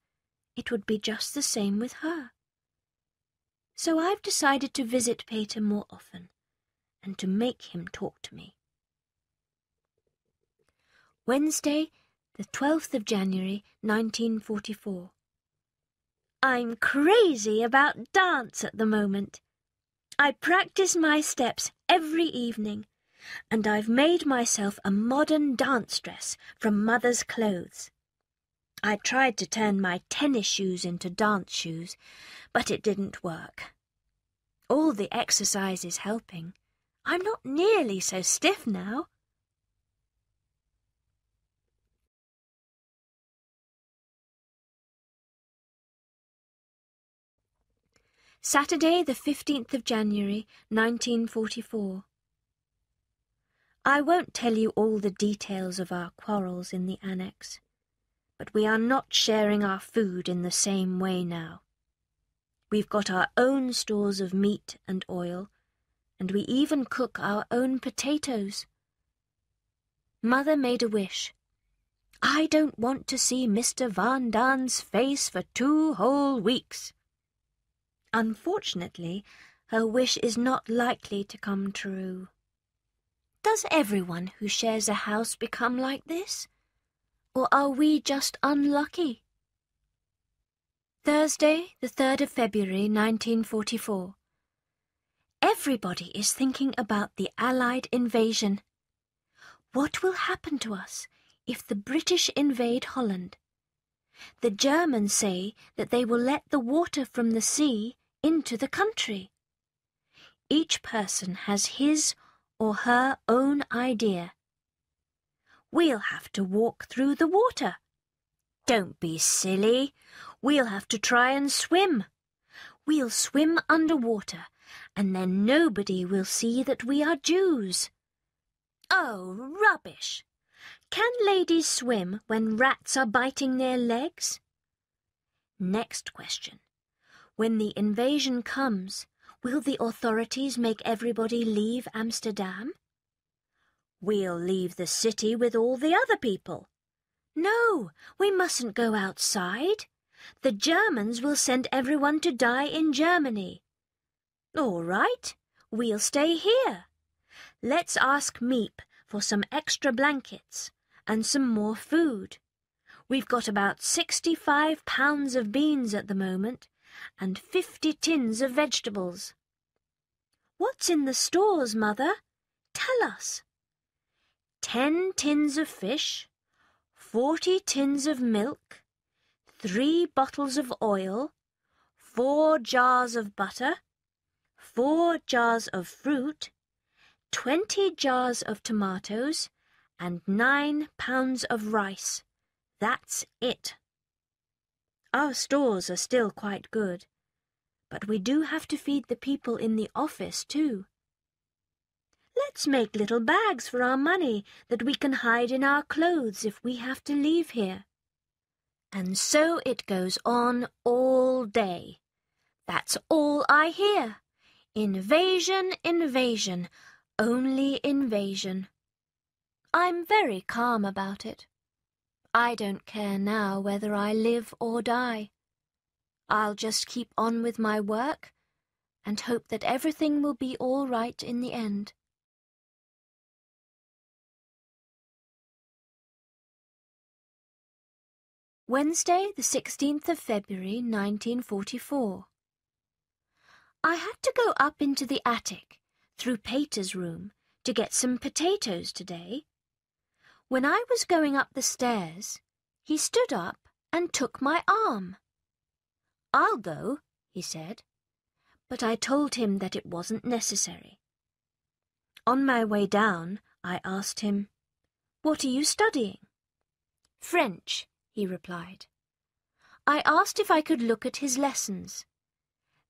it would be just the same with her. So I've decided to visit Peter more often and to make him talk to me. Wednesday, the 12th of January, 1944. I'm crazy about dance at the moment. I practice my steps every evening, and I've made myself a modern dance dress from Mother's clothes. I tried to turn my tennis shoes into dance shoes, but it didn't work. All the exercise is helping. I'm not nearly so stiff now. Saturday, the 15th of January, 1944. I won't tell you all the details of our quarrels in the annex, but we are not sharing our food in the same way now. We've got our own stores of meat and oil, and we even cook our own potatoes. Mother made a wish. I don't want to see Mr. Van Daan's face for 2 whole weeks. Unfortunately, her wish is not likely to come true. Does everyone who shares a house become like this? Or are we just unlucky? Thursday, the 3rd of February, 1944. Everybody is thinking about the Allied invasion. What will happen to us if the British invade Holland? The Germans say that they will let the water from the sea into the country. Each person has his or her own idea. We'll have to walk through the water. Don't be silly. We'll have to try and swim. We'll swim underwater, and then nobody will see that we are Jews. Oh, rubbish! Can ladies swim when rats are biting their legs? Next question. When the invasion comes, will the authorities make everybody leave Amsterdam? We'll leave the city with all the other people. No, we mustn't go outside. The Germans will send everyone to die in Germany. All right, we'll stay here. Let's ask Miep for some extra blankets and some more food. We've got about 65 pounds of beans at the moment and 50 tins of vegetables. What's in the stores, Mother? Tell us. 10 tins of fish, 40 tins of milk, 3 bottles of oil, 4 jars of butter, 4 jars of fruit, 20 jars of tomatoes, and 9 pounds of rice. That's it. Our stores are still quite good, but we do have to feed the people in the office too. Let's make little bags for our money that we can hide in our clothes if we have to leave here. And so it goes on all day. That's all I hear. Invasion, invasion, only invasion. I'm very calm about it. I don't care now whether I live or die. I'll just keep on with my work and hope that everything will be all right in the end. Wednesday, the 16th of February, 1944. I had to go up into the attic, through Peter's room, to get some potatoes today. When I was going up the stairs, he stood up and took my arm. I'll go, he said, but I told him that it wasn't necessary. On my way down, I asked him, "What are you studying?" "French," he replied. I asked if I could look at his lessons.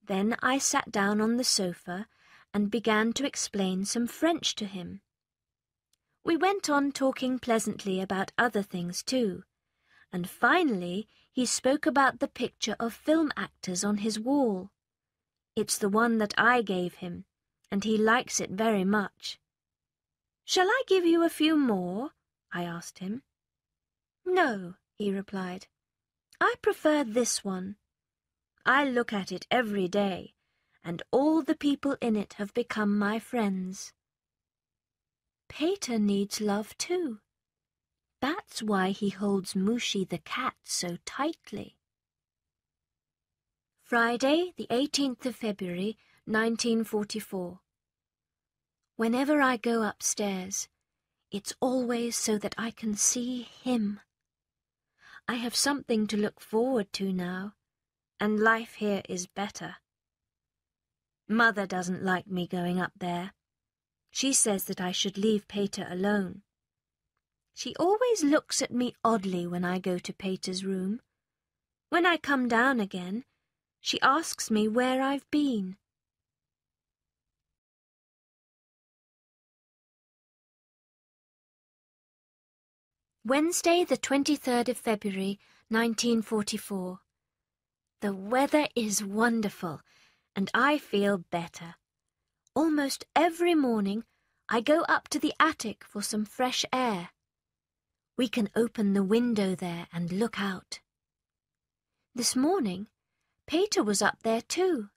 Then I sat down on the sofa and began to explain some French to him. We went on talking pleasantly about other things too, and finally he spoke about the picture of film actors on his wall. It's the one that I gave him, and he likes it very much. "Shall I give you a few more?" I asked him. "No," he replied. "I prefer this one. I look at it every day, and all the people in it have become my friends. Peter needs love too. That's why he holds Moushy the cat so tightly." Friday, the 18th of February, 1944. Whenever I go upstairs, it's always so that I can see him. I have something to look forward to now, and life here is better. Mother doesn't like me going up there. She says that I should leave Peter alone. She always looks at me oddly when I go to Peter's room. When I come down again, she asks me where I've been. Wednesday, the 23rd of February, 1944. The weather is wonderful, and I feel better. Almost every morning, I go up to the attic for some fresh air. We can open the window there and look out. This morning, Peter was up there too.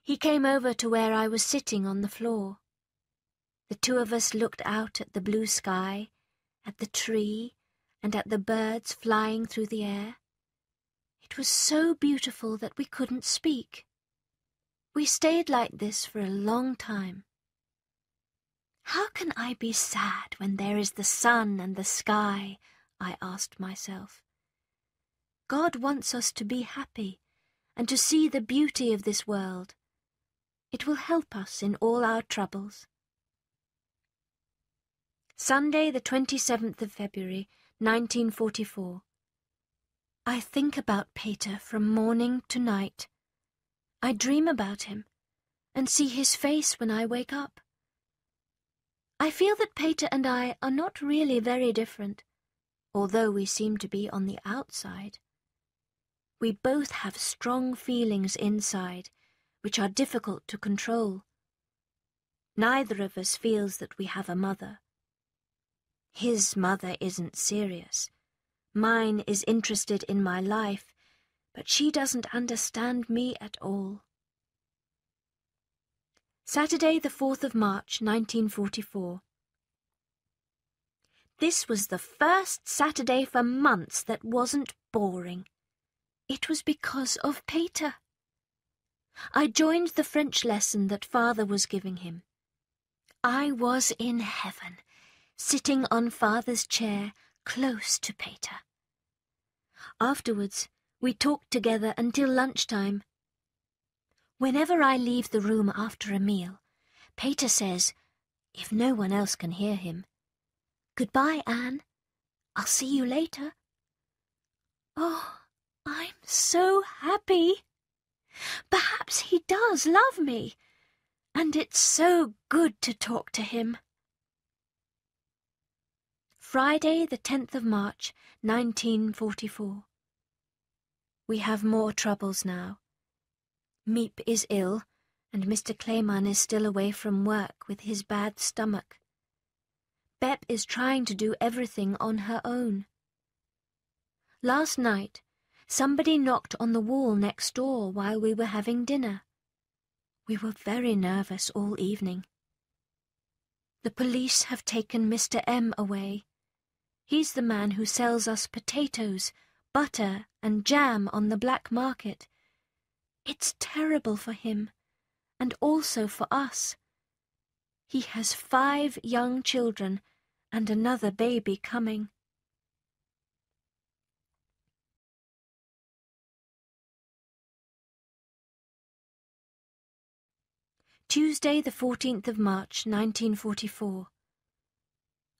He came over to where I was sitting on the floor. The two of us looked out at the blue sky, at the tree, and at the birds flying through the air. It was so beautiful that we couldn't speak. We stayed like this for a long time. How can I be sad when there is the sun and the sky? I asked myself. God wants us to be happy and to see the beauty of this world. It will help us in all our troubles. Sunday, the 27th of February, 1944. I think about Peter from morning to night. I dream about him and see his face when I wake up. I feel that Peter and I are not really very different, although we seem to be on the outside. We both have strong feelings inside, which are difficult to control. Neither of us feels that we have a mother. His mother isn't serious. Mine is interested in my life, but she doesn't understand me at all. Saturday, the 4th of March, 1944. This was the first Saturday for months that wasn't boring. It was because of Peter. I joined the French lesson that Father was giving him. I was in heaven, sitting on Father's chair close to Peter. Afterwards, we talked together until lunchtime. Whenever I leave the room after a meal, Peter says, if no one else can hear him, "Goodbye, Anne. I'll see you later." Oh, I'm so happy. Perhaps he does love me, and it's so good to talk to him. Friday, the 10th of March, 1944. We have more troubles now. Miep is ill, and Mr. Clayman is still away from work with his bad stomach. Bep is trying to do everything on her own. Last night, somebody knocked on the wall next door while we were having dinner. We were very nervous all evening. The police have taken Mr. M away. He's the man who sells us potatoes, butter, and jam on the black market. It's terrible for him, and also for us. He has 5 young children and another baby coming. Tuesday, the 14th of March, 1944.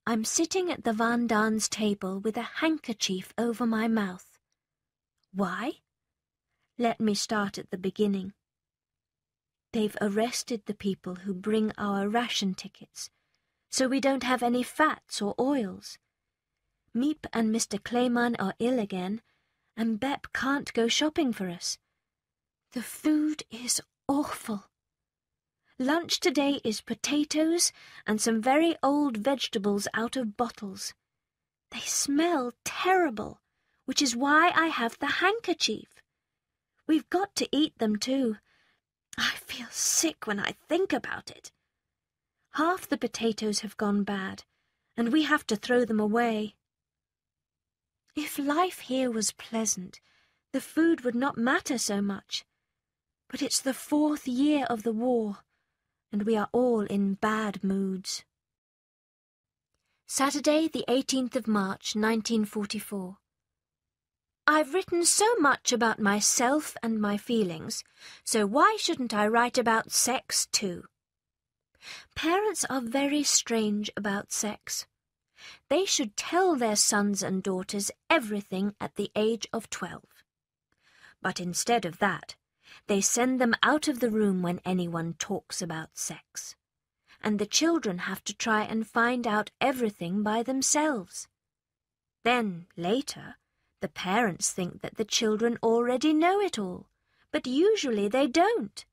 I'm sitting at the Van Daan's table with a handkerchief over my mouth. Why? Let me start at the beginning. They've arrested the people who bring our ration tickets, so we don't have any fats or oils. Miep and Mr. Clayman are ill again, and Bep can't go shopping for us. The food is awful. Lunch today is potatoes and some very old vegetables out of bottles. They smell terrible, which is why I have the handkerchief. We've got to eat them too. I feel sick when I think about it. Half the potatoes have gone bad, and we have to throw them away. If life here was pleasant, the food would not matter so much. But it's the 4th year of the war, and we are all in bad moods. Saturday, the 18th of March, 1944. I've written so much about myself and my feelings, so why shouldn't I write about sex too? Parents are very strange about sex. They should tell their sons and daughters everything at the age of 12. But instead of that, they send them out of the room when anyone talks about sex. And the children have to try and find out everything by themselves. Then, later, the parents think that the children already know it all, but usually they don't.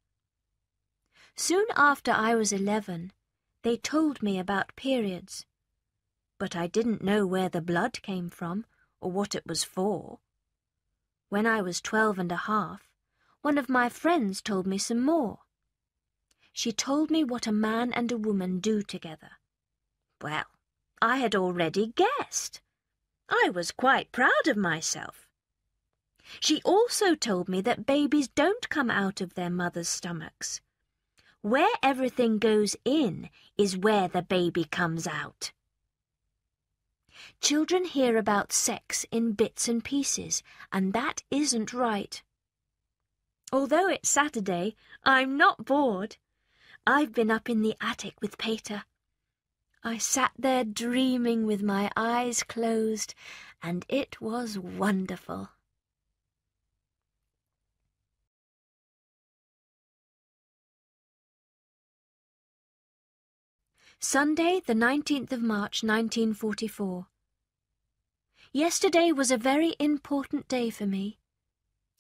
Soon after I was 11, they told me about periods. But I didn't know where the blood came from or what it was for. When I was 12 and a half, one of my friends told me some more. She told me what a man and a woman do together. Well, I had already guessed. I was quite proud of myself. She also told me that babies don't come out of their mothers' stomachs. Where everything goes in is where the baby comes out. Children hear about sex in bits and pieces, and that isn't right. Although it's Saturday, I'm not bored. I've been up in the attic with Peter. I sat there dreaming with my eyes closed, and it was wonderful. Sunday, the 19th of March, 1944. Yesterday was a very important day for me.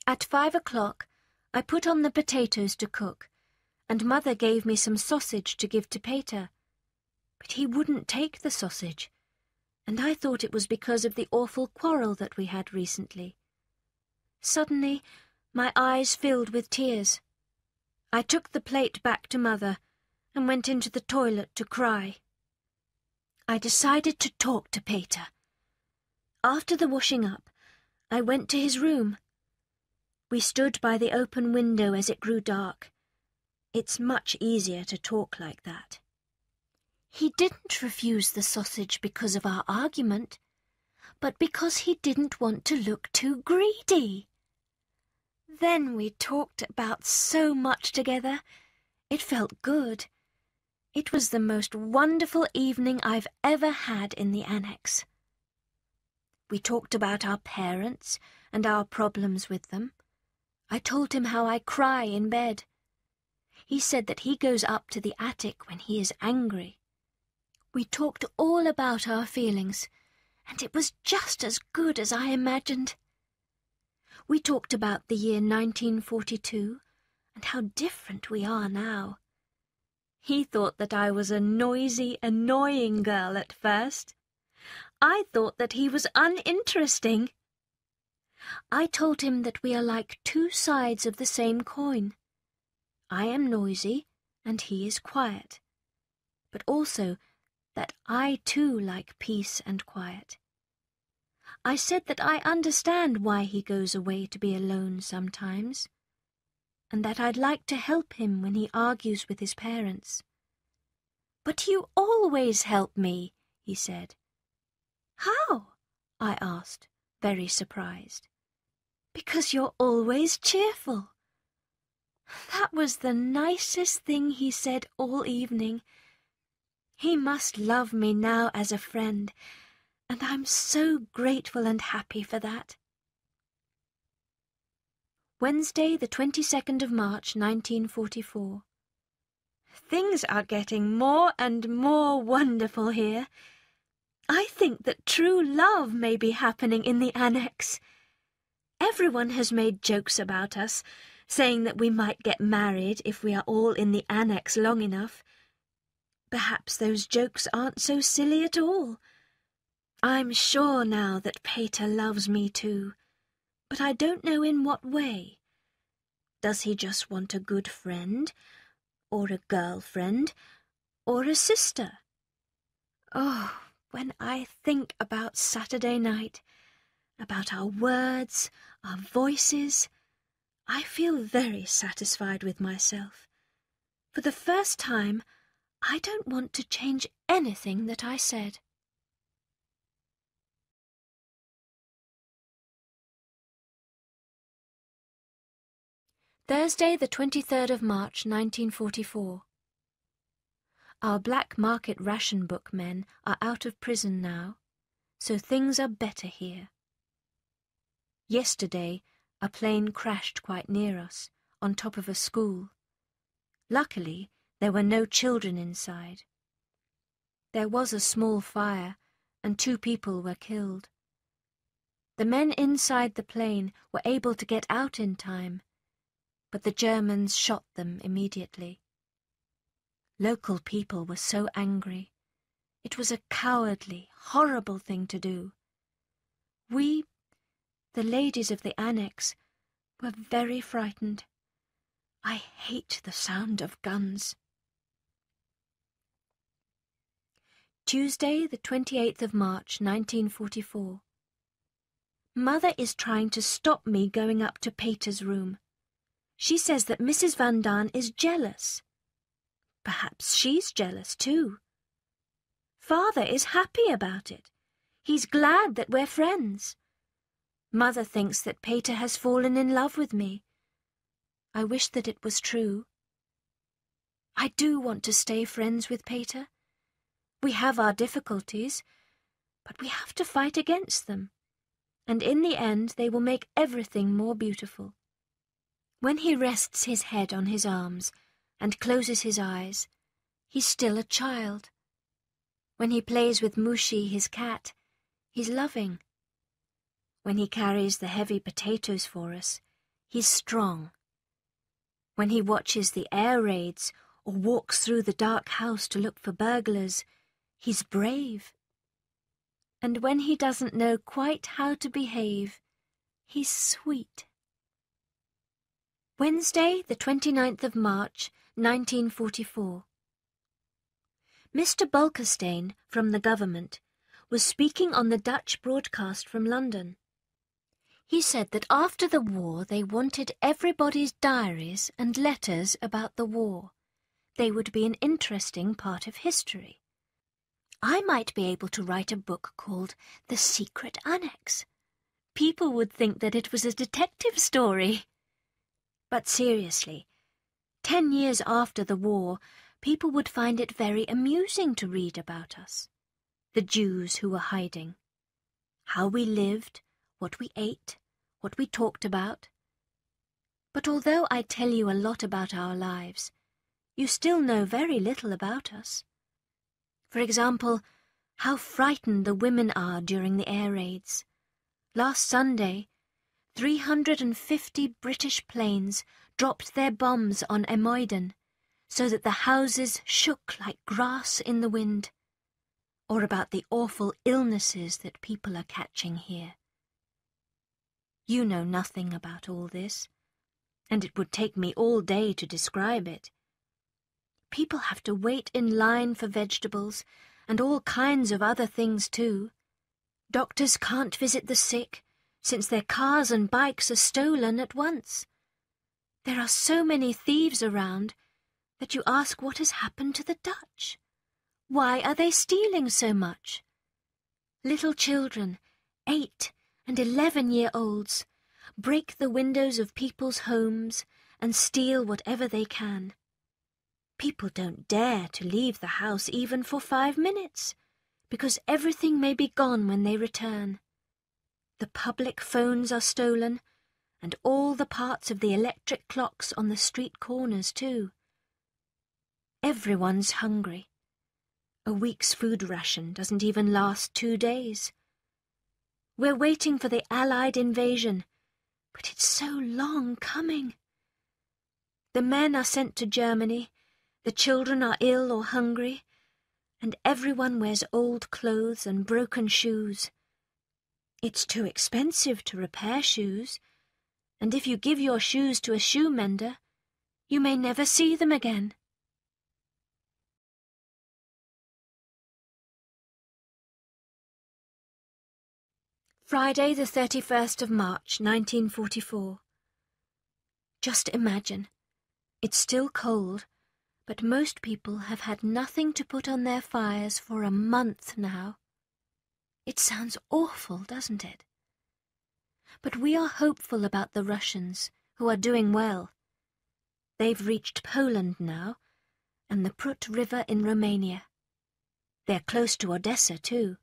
At 5 o'clock, I put on the potatoes to cook, and Mother gave me some sausage to give to Peter. But he wouldn't take the sausage, and I thought it was because of the awful quarrel that we had recently. Suddenly, my eyes filled with tears. I took the plate back to Mother and went into the toilet to cry. I decided to talk to Peter. After the washing up, I went to his room. We stood by the open window as it grew dark. It's much easier to talk like that. He didn't refuse the sausage because of our argument, but because he didn't want to look too greedy. Then we talked about so much together. It felt good. It was the most wonderful evening I've ever had in the annex. We talked about our parents and our problems with them. I told him how I cry in bed. He said that he goes up to the attic when he is angry. We talked all about our feelings, and it was just as good as I imagined. We talked about the year 1942 and how different we are now. He thought that I was a noisy, annoying girl at first. I thought that he was uninteresting. I told him that we are like two sides of the same coin. I am noisy and he is quiet, but also that I too like peace and quiet. I said that I understand why he goes away to be alone sometimes, and that I'd like to help him when he argues with his parents. "But you always help me," he said. "How?" I asked, very surprised. "Because you're always cheerful." That was the nicest thing he said all evening. He must love me now as a friend, and I'm so grateful and happy for that. Wednesday, the 22nd of March, 1944. Things are getting more and more wonderful here. I think that true love may be happening in the annex. Everyone has made jokes about us, saying that we might get married if we are all in the annex long enough. Perhaps those jokes aren't so silly at all. I'm sure now that Peter loves me too, but I don't know in what way. Does he just want a good friend, or a girlfriend, or a sister? Oh, when I think about Saturday night, about our words, our voices, I feel very satisfied with myself. For the first time, I don't want to change anything that I said. Thursday, the 23rd of March, 1944. Our black market ration book men are out of prison now, so things are better here. Yesterday, a plane crashed quite near us, on top of a school. Luckily, there were no children inside. There was a small fire, and 2 people were killed. The men inside the plane were able to get out in time, but the Germans shot them immediately. Local people were so angry. It was a cowardly, horrible thing to do. We, the ladies of the annex, were very frightened. I hate the sound of guns. Tuesday, the 28th of March, 1944. Mother is trying to stop me going up to Peter's room. She says that Mrs. Van Daan is jealous. Perhaps she's jealous too. Father is happy about it. He's glad that we're friends. Mother thinks that Peter has fallen in love with me. I wish that it was true. I do want to stay friends with Peter. We have our difficulties, but we have to fight against them, and in the end they will make everything more beautiful. When he rests his head on his arms and closes his eyes, he's still a child. When he plays with Mushi, his cat, he's loving. When he carries the heavy potatoes for us, he's strong. When he watches the air raids or walks through the dark house to look for burglars, he's brave. And when he doesn't know quite how to behave, he's sweet. Wednesday, the 29th of March, 1944. Mr. Bulkerstein, from the government, was speaking on the Dutch broadcast from London. He said that after the war they wanted everybody's diaries and letters about the war. They would be an interesting part of history. I might be able to write a book called The Secret Annex. People would think that it was a detective story. But seriously, 10 years after the war, people would find it very amusing to read about us. The Jews who were hiding. How we lived, what we ate, what we talked about. But although I tell you a lot about our lives, you still know very little about us. For example, how frightened the women are during the air raids. Last Sunday, 350 British planes dropped their bombs on Emoiden, so that the houses shook like grass in the wind. Or about the awful illnesses that people are catching here. You know nothing about all this, and it would take me all day to describe it. People have to wait in line for vegetables, and all kinds of other things too. Doctors can't visit the sick, since their cars and bikes are stolen at once. There are so many thieves around that you ask what has happened to the Dutch. Why are they stealing so much? Little children, 8 and 11-year-olds, break the windows of people's homes and steal whatever they can. People don't dare to leave the house even for 5 minutes, because everything may be gone when they return. The public phones are stolen, and all the parts of the electric clocks on the street corners too. Everyone's hungry. A week's food ration doesn't even last 2 days. We're waiting for the Allied invasion, but it's so long coming. The men are sent to Germany, the children are ill or hungry, and everyone wears old clothes and broken shoes. It's too expensive to repair shoes, and if you give your shoes to a shoe mender, you may never see them again. Friday, the 31st of March, 1944. Just imagine. It's still cold, but most people have had nothing to put on their fires for a month now. It sounds awful, doesn't it? But we are hopeful about the Russians, who are doing well. They've reached Poland now, and the Prut River in Romania. They're close to Odessa, too.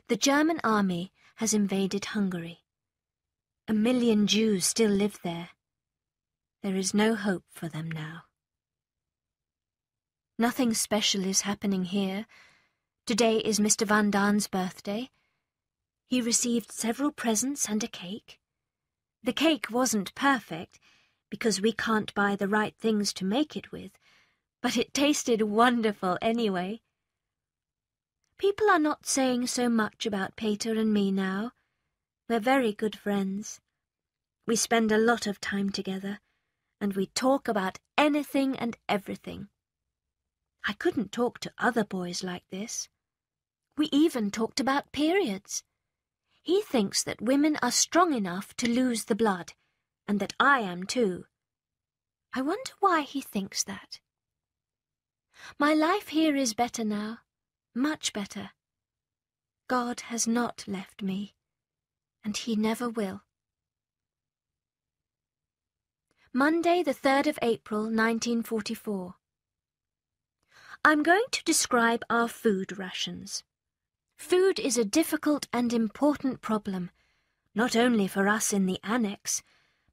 The German army has invaded Hungary. 1 million Jews still live there. There is no hope for them now. Nothing special is happening here. Today is Mr. Van Daan's birthday. He received several presents and a cake. The cake wasn't perfect, because we can't buy the right things to make it with, but it tasted wonderful anyway. People are not saying so much about Peter and me now. We're very good friends. We spend a lot of time together, and we talk about anything and everything. I couldn't talk to other boys like this. We even talked about periods. He thinks that women are strong enough to lose the blood, and that I am too. I wonder why he thinks that. My life here is better now. Much better. God has not left me, and he never will. Monday, the 3rd of April, 1944. I'm going to describe our food rations. Food is a difficult and important problem, not only for us in the annex,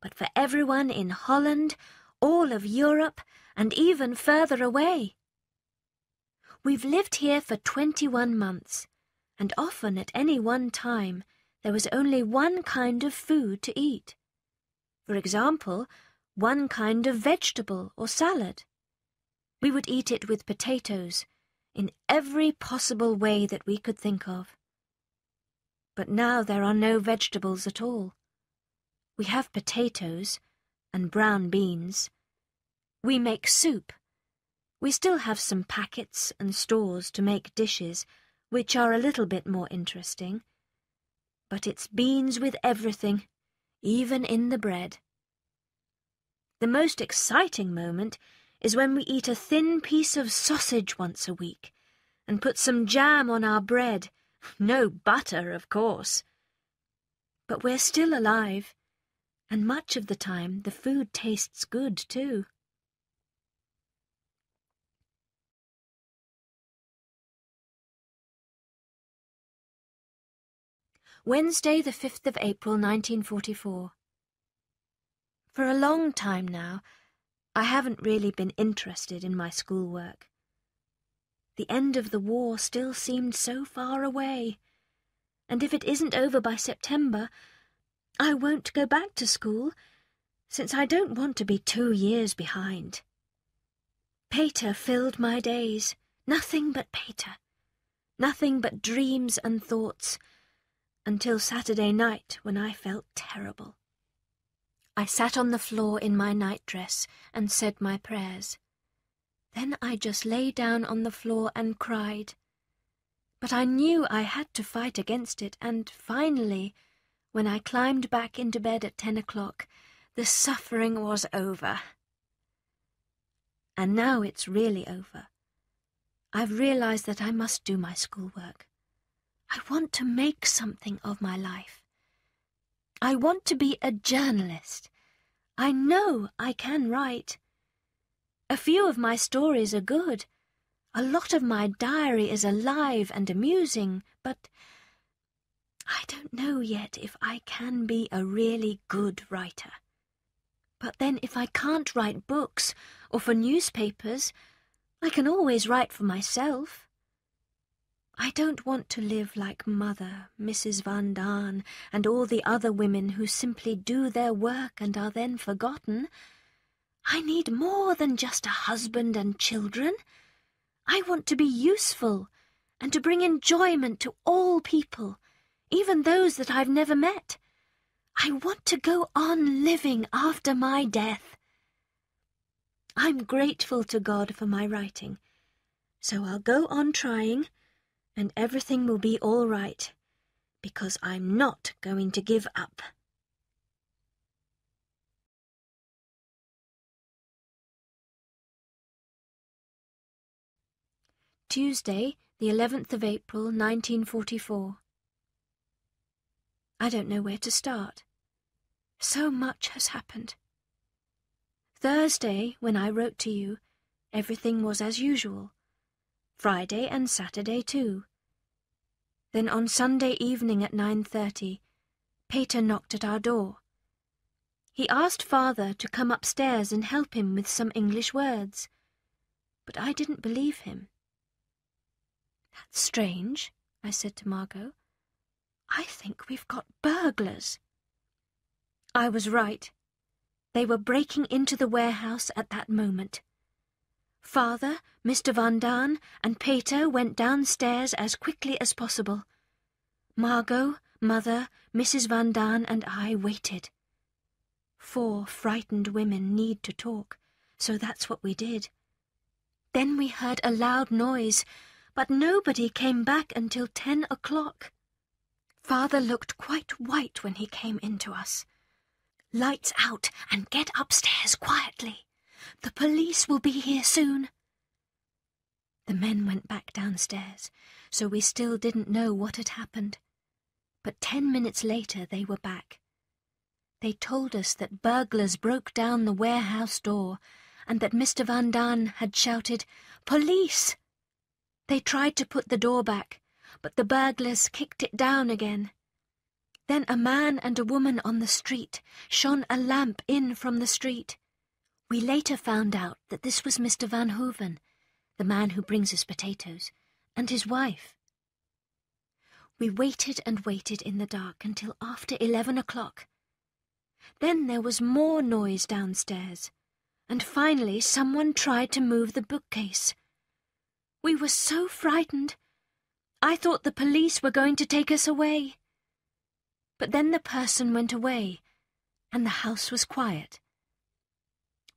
but for everyone in Holland, all of Europe, and even further away. We've lived here for 21 months, and often at any one time there was only one kind of food to eat. For example, one kind of vegetable or salad. We would eat it with potatoes, in every possible way that we could think of. But now there are no vegetables at all. We have potatoes and brown beans. We make soup. We still have some packets and stores to make dishes, which are a little bit more interesting. But it's beans with everything, even in the bread. The most exciting moment is when we eat a thin piece of sausage once a week and put some jam on our bread. No butter, of course. But we're still alive, and much of the time the food tastes good too. Wednesday, the 5th of April, 1944. For a long time now, I haven't really been interested in my schoolwork. The end of the war still seemed so far away, and if it isn't over by September, I won't go back to school, since I don't want to be 2 years behind. Peter filled my days, nothing but Peter, nothing but dreams and thoughts, until Saturday night when I felt terrible. I sat on the floor in my nightdress and said my prayers. Then I just lay down on the floor and cried. But I knew I had to fight against it, and finally, when I climbed back into bed at 10 o'clock, the suffering was over. And now it's really over. I've realized that I must do my schoolwork. I want to make something of my life. I want to be a journalist. I know I can write. A few of my stories are good. A lot of my diary is alive and amusing, but I don't know yet if I can be a really good writer. But then if I can't write books or for newspapers, I can always write for myself. I don't want to live like Mother, Mrs. Van Daan, and all the other women who simply do their work and are then forgotten. I need more than just a husband and children. I want to be useful and to bring enjoyment to all people, even those that I've never met. I want to go on living after my death. I'm grateful to God for my writing, so I'll go on trying, and everything will be all right, because I'm not going to give up. Tuesday, the 11th of April, 1944. I don't know where to start. So much has happened. Thursday, when I wrote to you, everything was as usual. Friday and Saturday too. Then on Sunday evening at 9:30, Peter knocked at our door. He asked Father to come upstairs and help him with some English words, but I didn't believe him. "That's strange," I said to Margot. "I think we've got burglars." I was right. They were breaking into the warehouse at that moment. Father, Mr. Van Daan, and Peter went downstairs as quickly as possible. Margot, Mother, Mrs. Van Daan, and I waited. 4 frightened women need to talk, so that's what we did. Then we heard a loud noise, but nobody came back until 10 o'clock. Father looked quite white when he came into us. "Lights out and get upstairs quietly. The police will be here soon." The men went back downstairs, so we still didn't know what had happened. But 10 minutes later they were back. They told us that burglars broke down the warehouse door and that Mr. Van Daan had shouted, "Police!" They tried to put the door back, but the burglars kicked it down again. Then a man and a woman on the street shone a lamp in from the street. We later found out that this was Mr. Van Hoven, the man who brings us potatoes, and his wife. We waited and waited in the dark until after 11 o'clock. Then there was more noise downstairs, and finally someone tried to move the bookcase. We were so frightened. I thought the police were going to take us away. But then the person went away, and the house was quiet.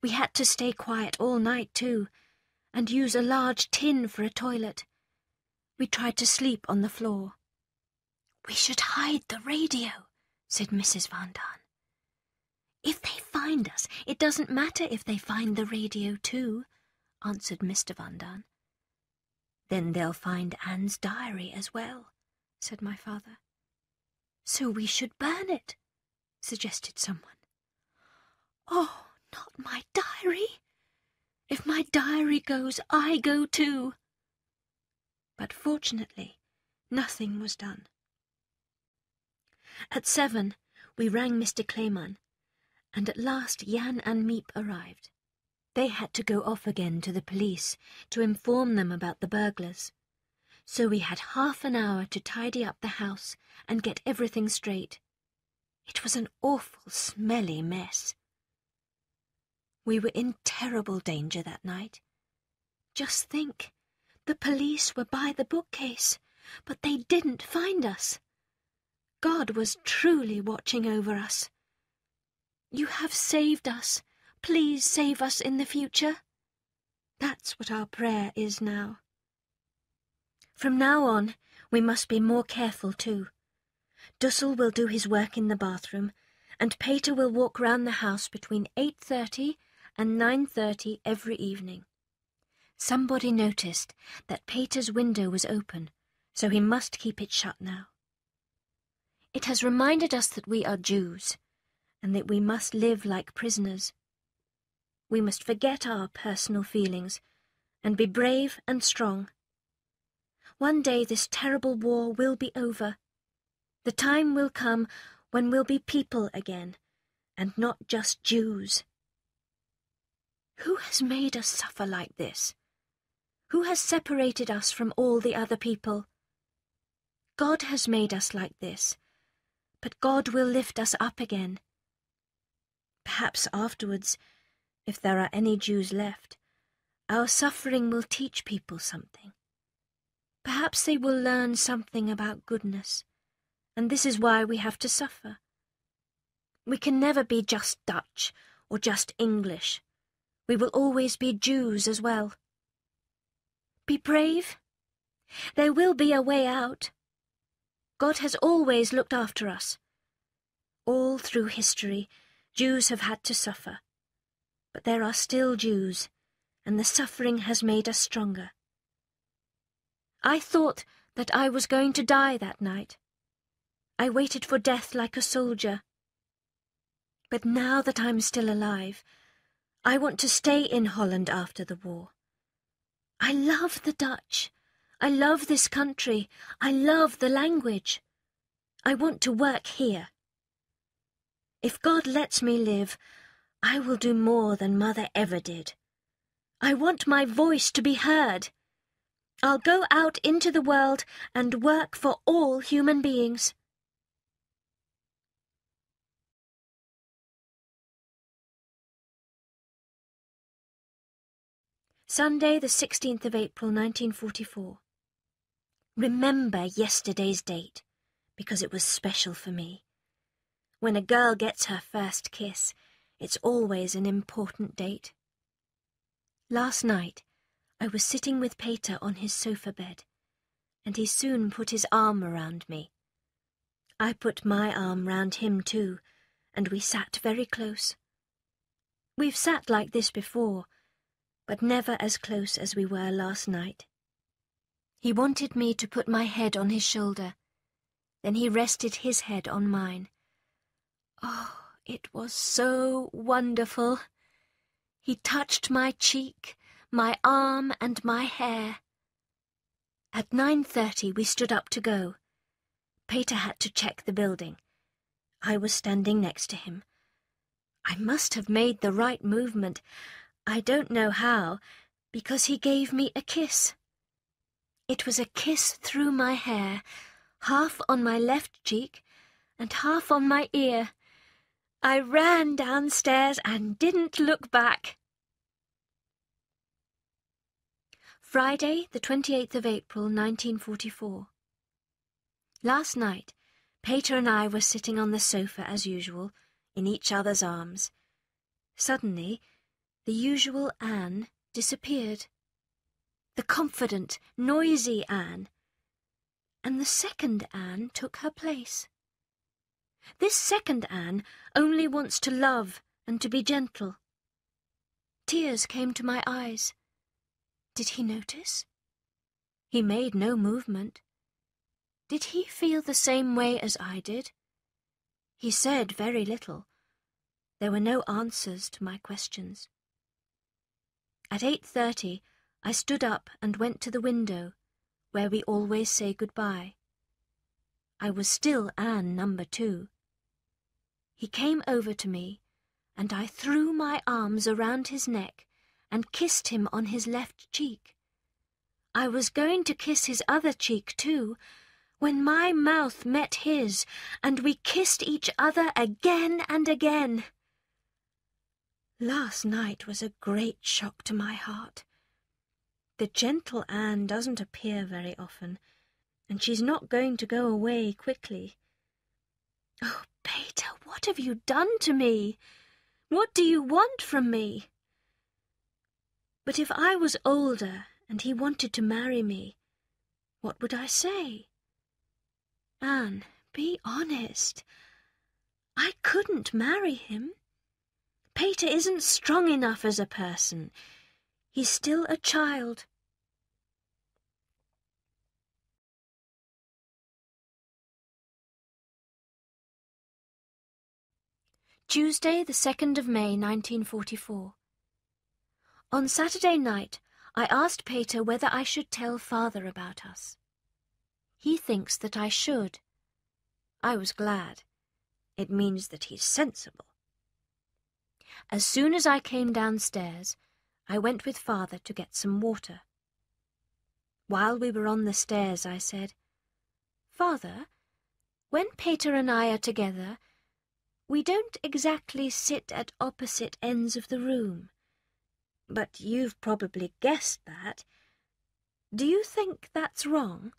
We had to stay quiet all night too, and use a large tin for a toilet. We tried to sleep on the floor. "We should hide the radio," said Mrs. Van Daan. "If they find us, it doesn't matter if they find the radio too," answered Mr. Van Daan. "Then they'll find Anne's diary as well," said my father. "So we should burn it," suggested someone. "Oh, not my diary. If my diary goes, I go too." But fortunately, nothing was done. At 7, we rang Mr. Clayman, and at last Jan and Miep arrived. They had to go off again to the police to inform them about the burglars. So we had half an hour to tidy up the house and get everything straight. It was an awful, smelly mess. We were in terrible danger that night. Just think, the police were by the bookcase, but they didn't find us. God was truly watching over us. "You have saved us. Please save us in the future." That's what our prayer is now. From now on, we must be more careful too. Dussel will do his work in the bathroom, and Peter will walk round the house between 8:30 and 9:30 every evening. Somebody noticed that Peter's window was open, so he must keep it shut now. It has reminded us that we are Jews, and that we must live like prisoners. We must forget our personal feelings and be brave and strong. One day this terrible war will be over. The time will come when we'll be people again, and not just Jews. Who has made us suffer like this? Who has separated us from all the other people? God has made us like this, but God will lift us up again. Perhaps afterwards, If there are any Jews left, our suffering will teach people something. Perhaps they will learn something about goodness, and this is why we have to suffer. We can never be just Dutch or just English. We will always be Jews as well. Be brave. There will be a way out. God has always looked after us. All through history, Jews have had to suffer. But there are still Jews, and the suffering has made us stronger. I thought that I was going to die that night. I waited for death like a soldier. But now that I'm still alive, I want to stay in Holland after the war. I love the Dutch. I love this country. I love the language. I want to work here. If God lets me live, I will do more than Mother ever did. I want my voice to be heard. I'll go out into the world and work for all human beings. Sunday, the 16th of April, 1944. Remember yesterday's date, because it was special for me. When a girl gets her first kiss, it's always an important date. Last night, I was sitting with Peter on his sofa bed, and he soon put his arm around me. I put my arm round him too, and we sat very close. We've sat like this before, but never as close as we were last night. He wanted me to put my head on his shoulder. Then he rested his head on mine. Oh, it was so wonderful. He touched my cheek, my arm, and my hair. At 9:30 we stood up to go. Peter had to check the building. I was standing next to him. I must have made the right movement. I don't know how, because he gave me a kiss. It was a kiss through my hair, half on my left cheek and half on my ear. I ran downstairs and didn't look back. Friday, the 28th of April, 1944. Last night, Peter and I were sitting on the sofa as usual, in each other's arms. Suddenly, the usual Anne disappeared. The confident, noisy Anne. And the second Anne took her place. This second Anne only wants to love and to be gentle. Tears came to my eyes. Did he notice? He made no movement. Did he feel the same way as I did? He said very little. There were no answers to my questions. At 8:30, I stood up and went to the window, where we always say goodbye. I was still Anne number 2. He came over to me, and I threw my arms around his neck and kissed him on his left cheek. I was going to kiss his other cheek too, when my mouth met his, and we kissed each other again and again. Last night was a great shock to my heart. The gentle Anne doesn't appear very often, and she's not going to go away quickly. Oh, Peter, what have you done to me? What do you want from me? But if I was older and he wanted to marry me, what would I say? Anne, be honest. I couldn't marry him. Peter isn't strong enough as a person. He's still a child. Tuesday, the 2nd of May, 1944. On Saturday night, I asked Peter whether I should tell Father about us. He thinks that I should. I was glad. It means that he's sensible. As soon as I came downstairs, I went with Father to get some water. While we were on the stairs, I said, "Father, when Peter and I are together, we don't exactly sit at opposite ends of the room. but you've probably guessed that. Do you think that's wrong?"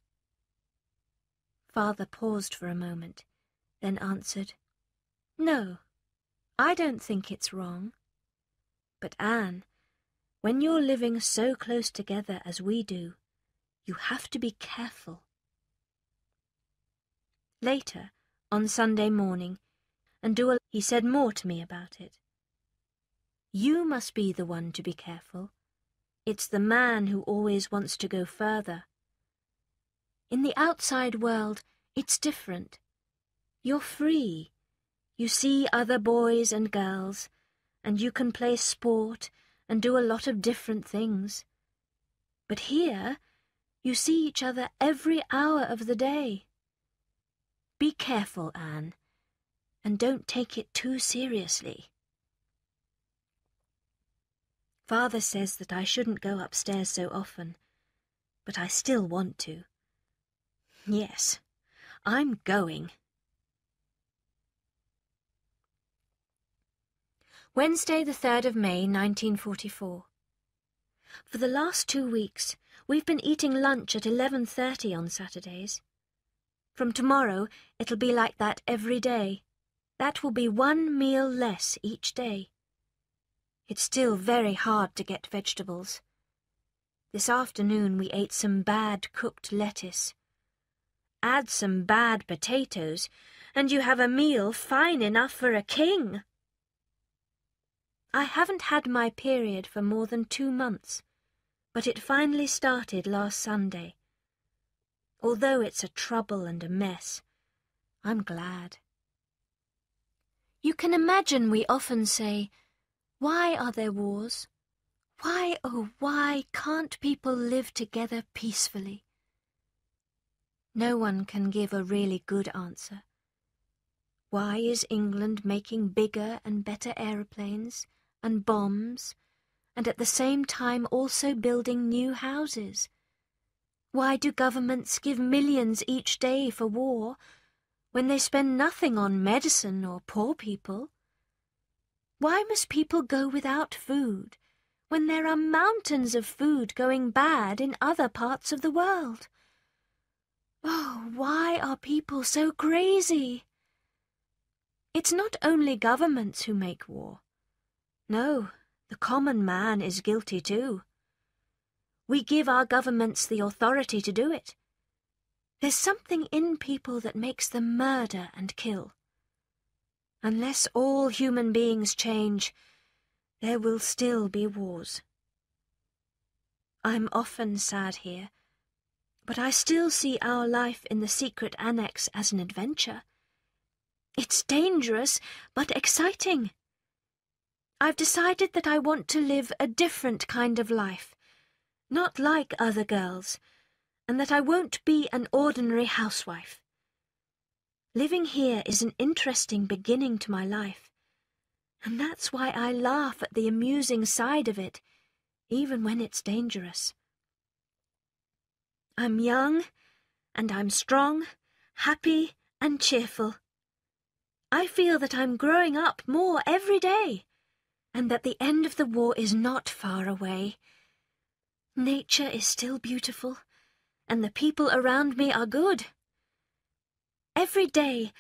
Father paused for a moment, then answered, "No, I don't think it's wrong. But Anne, when you're living so close together as we do, you have to be careful." Later, on Sunday morning, he said more to me about it. "You must be the one to be careful. It's the man who always wants to go further. In the outside world, it's different. You're free. You see other boys and girls, and you can play sport and do a lot of different things. But here, you see each other every hour of the day. Be careful, Anne, and don't take it too seriously." Father says that I shouldn't go upstairs so often, but I still want to. Yes, I'm going. Wednesday, the 3rd of May, 1944. For the last 2 weeks, we've been eating lunch at 11:30 on Saturdays. From tomorrow, it'll be like that every day. That will be 1 meal less each day. It's still very hard to get vegetables. This afternoon we ate some bad cooked lettuce. Add some bad potatoes, and you have a meal fine enough for a king. I haven't had my period for more than 2 months, but it finally started last Sunday. Although it's a trouble and a mess, I'm glad. You can imagine we often say, "Why are there wars? Why, oh why can't people live together peacefully?" No one can give a really good answer. Why is England making bigger and better aeroplanes and bombs, and at the same time also building new houses? Why do governments give millions each day for war, when they spend nothing on medicine or poor people? Why must people go without food, when there are mountains of food going bad in other parts of the world? Oh, why are people so crazy? It's not only governments who make war. No, the common man is guilty too. We give our governments the authority to do it. There's something in people that makes them murder and kill. Unless all human beings change, there will still be wars. I'm often sad here, but I still see our life in the secret annex as an adventure. It's dangerous, but exciting. I've decided that I want to live a different kind of life, not like other girls, and that I won't be an ordinary housewife. Living here is an interesting beginning to my life, and that's why I laugh at the amusing side of it, even when it's dangerous. I'm young, and I'm strong, happy, and cheerful. I feel that I'm growing up more every day, and that the end of the war is not far away. Nature is still beautiful, and the people around me are good. Every day,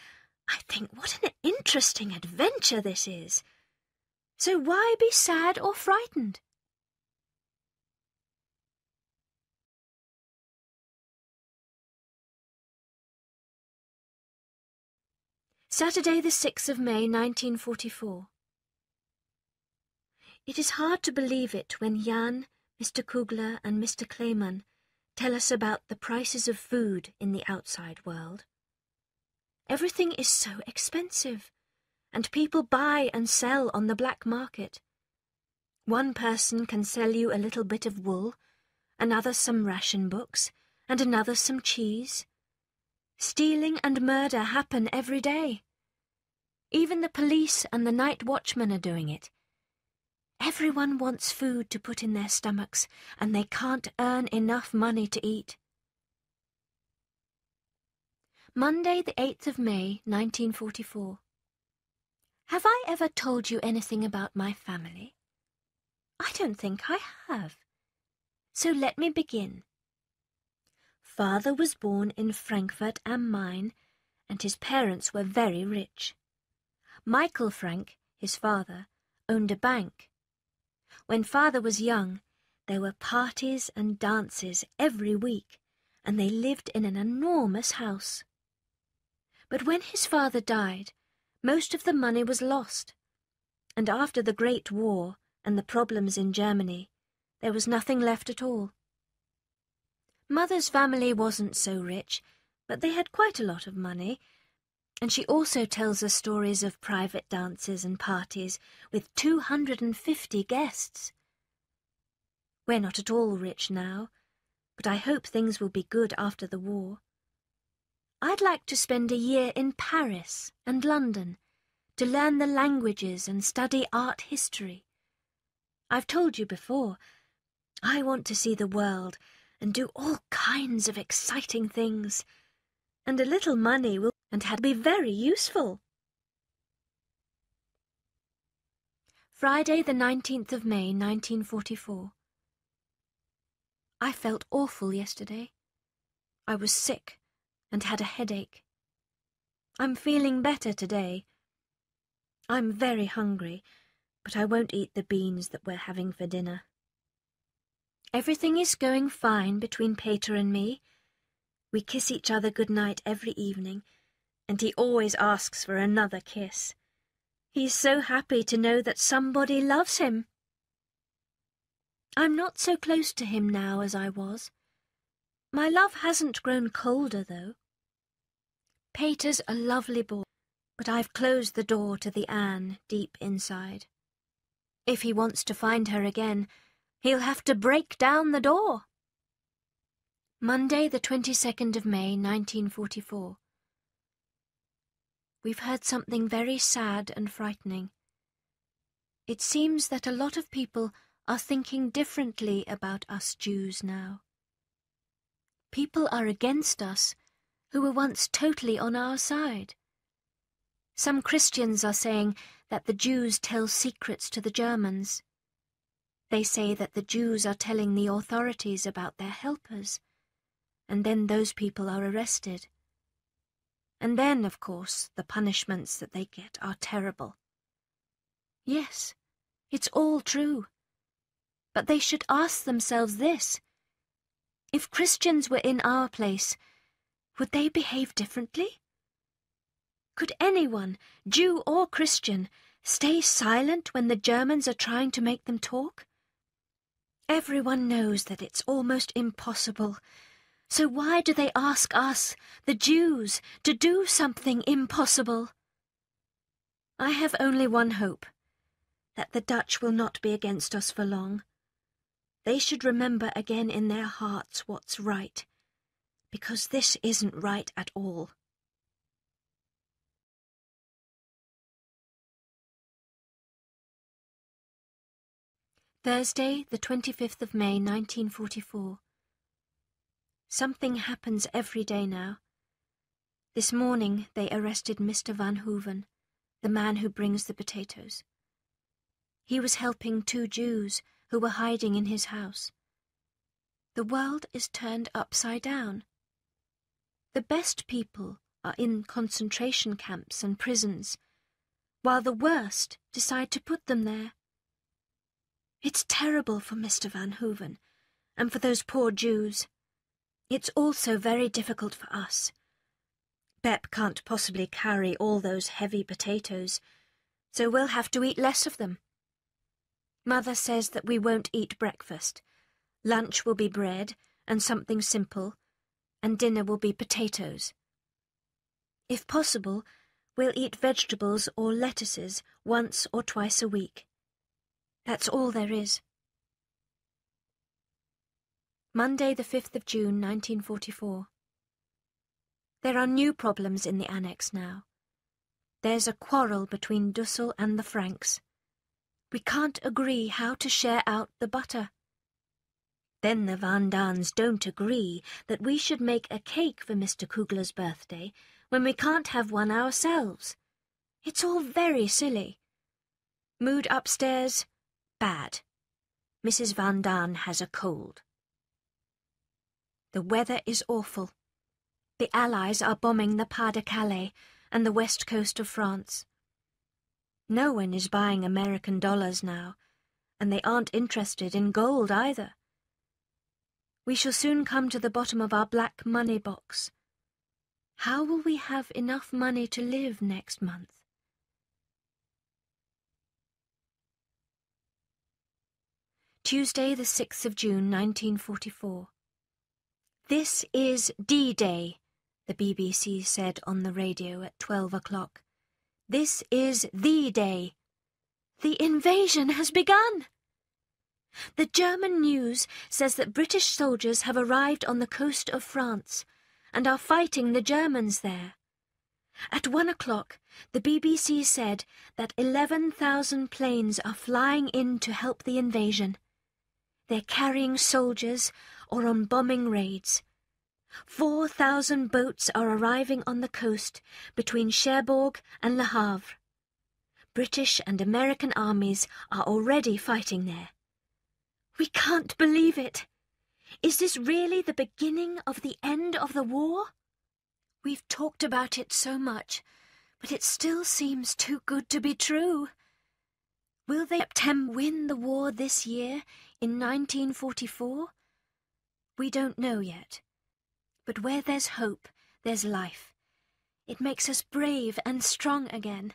I think what an interesting adventure this is. So why be sad or frightened? Saturday, the 6th of May, 1944. It is hard to believe it when Jan, Mr. Kugler and Mr. Kleeman tell us about the prices of food in the outside world. Everything is so expensive, and people buy and sell on the black market. One person can sell you a little bit of wool, another some ration books, and another some cheese. Stealing and murder happen every day. Even the police and the night watchmen are doing it. Everyone wants food to put in their stomachs, and they can't earn enough money to eat. Monday, the 8th of May, 1944. Have I ever told you anything about my family? I don't think I have. So let me begin. Father was born in Frankfurt am Main, and his parents were very rich. Michael Frank, his father, owned a bank. When father was young, there were parties and dances every week, and they lived in an enormous house. But when his father died, most of the money was lost, and after the Great War and the problems in Germany, there was nothing left at all. Mother's family wasn't so rich, but they had quite a lot of money, and she also tells us stories of private dances and parties with 250 guests. We're not at all rich now, but I hope things will be good after the war. I'd like to spend a year in Paris and London to learn the languages and study art history. I've told you before, I want to see the world and do all kinds of exciting things, and a little money will be very useful. Friday, the 19th of May, 1944. I felt awful yesterday. I was sick and had a headache. I'm feeling better today. I'm very hungry, but I won't eat the beans that we're having for dinner. Everything is going fine between Peter and me. We kiss each other good night every evening, and he always asks for another kiss. He's so happy to know that somebody loves him. I'm not so close to him now as I was. My love hasn't grown colder, though. Peter's a lovely boy, but I've closed the door to the Anne deep inside. If he wants to find her again, he'll have to break down the door. Monday, the 22nd of May, 1944. We've heard something very sad and frightening. It seems that a lot of people are thinking differently about us Jews now. People are against us who were once totally on our side. Some Christians are saying that the Jews tell secrets to the Germans. They say that the Jews are telling the authorities about their helpers, and then those people are arrested. And then, of course, the punishments that they get are terrible. Yes, it's all true. But they should ask themselves this: if Christians were in our place, would they behave differently? Could anyone, Jew or Christian, stay silent when the Germans are trying to make them talk? Everyone knows that it's almost impossible. So why do they ask us, the Jews, to do something impossible? I have only one hope, that the Dutch will not be against us for long. They should remember again in their hearts what's right, because this isn't right at all. Thursday, the 25th of May, 1944. Something happens every day now. This morning they arrested Mr. Van Hooven, the man who brings the potatoes. He was helping 2 Jews who were hiding in his house. The world is turned upside down. The best people are in concentration camps and prisons, while the worst decide to put them there. It's terrible for Mr. Van Hooven and for those poor Jews. It's also very difficult for us. Bep can't possibly carry all those heavy potatoes, so we'll have to eat less of them. Mother says that we won't eat breakfast. Lunch will be bread and something simple, and dinner will be potatoes. If possible, we'll eat vegetables or lettuces once or twice a week. That's all there is. Monday, the 5th of June, 1944. There are new problems in the annex now. There's a quarrel between Dussel and the Franks. We can't agree how to share out the butter. Then the Van Daans don't agree that we should make a cake for Mr. Kugler's birthday when we can't have one ourselves. It's all very silly. Mood upstairs, bad. Mrs. Van Daan has a cold. The weather is awful. The Allies are bombing the Pas-de-Calais and the west coast of France. No one is buying American dollars now, and they aren't interested in gold either. We shall soon come to the bottom of our black money box. How will we have enough money to live next month? Tuesday, the 6th of June, 1944. This is D-Day, the BBC said on the radio at 12 o'clock. This is the day. The invasion has begun. The German news says that British soldiers have arrived on the coast of France and are fighting the Germans there. At 1 o'clock, the BBC said that 11,000 planes are flying in to help the invasion. They're carrying soldiers or on bombing raids. 4,000 boats are arriving on the coast between Cherbourg and Le Havre. British and American armies are already fighting there. We can't believe it. Is this really the beginning of the end of the war? We've talked about it so much, but it still seems too good to be true. Will they win the war this year, in 1944? We don't know yet. But where there's hope, there's life. It makes us brave and strong again.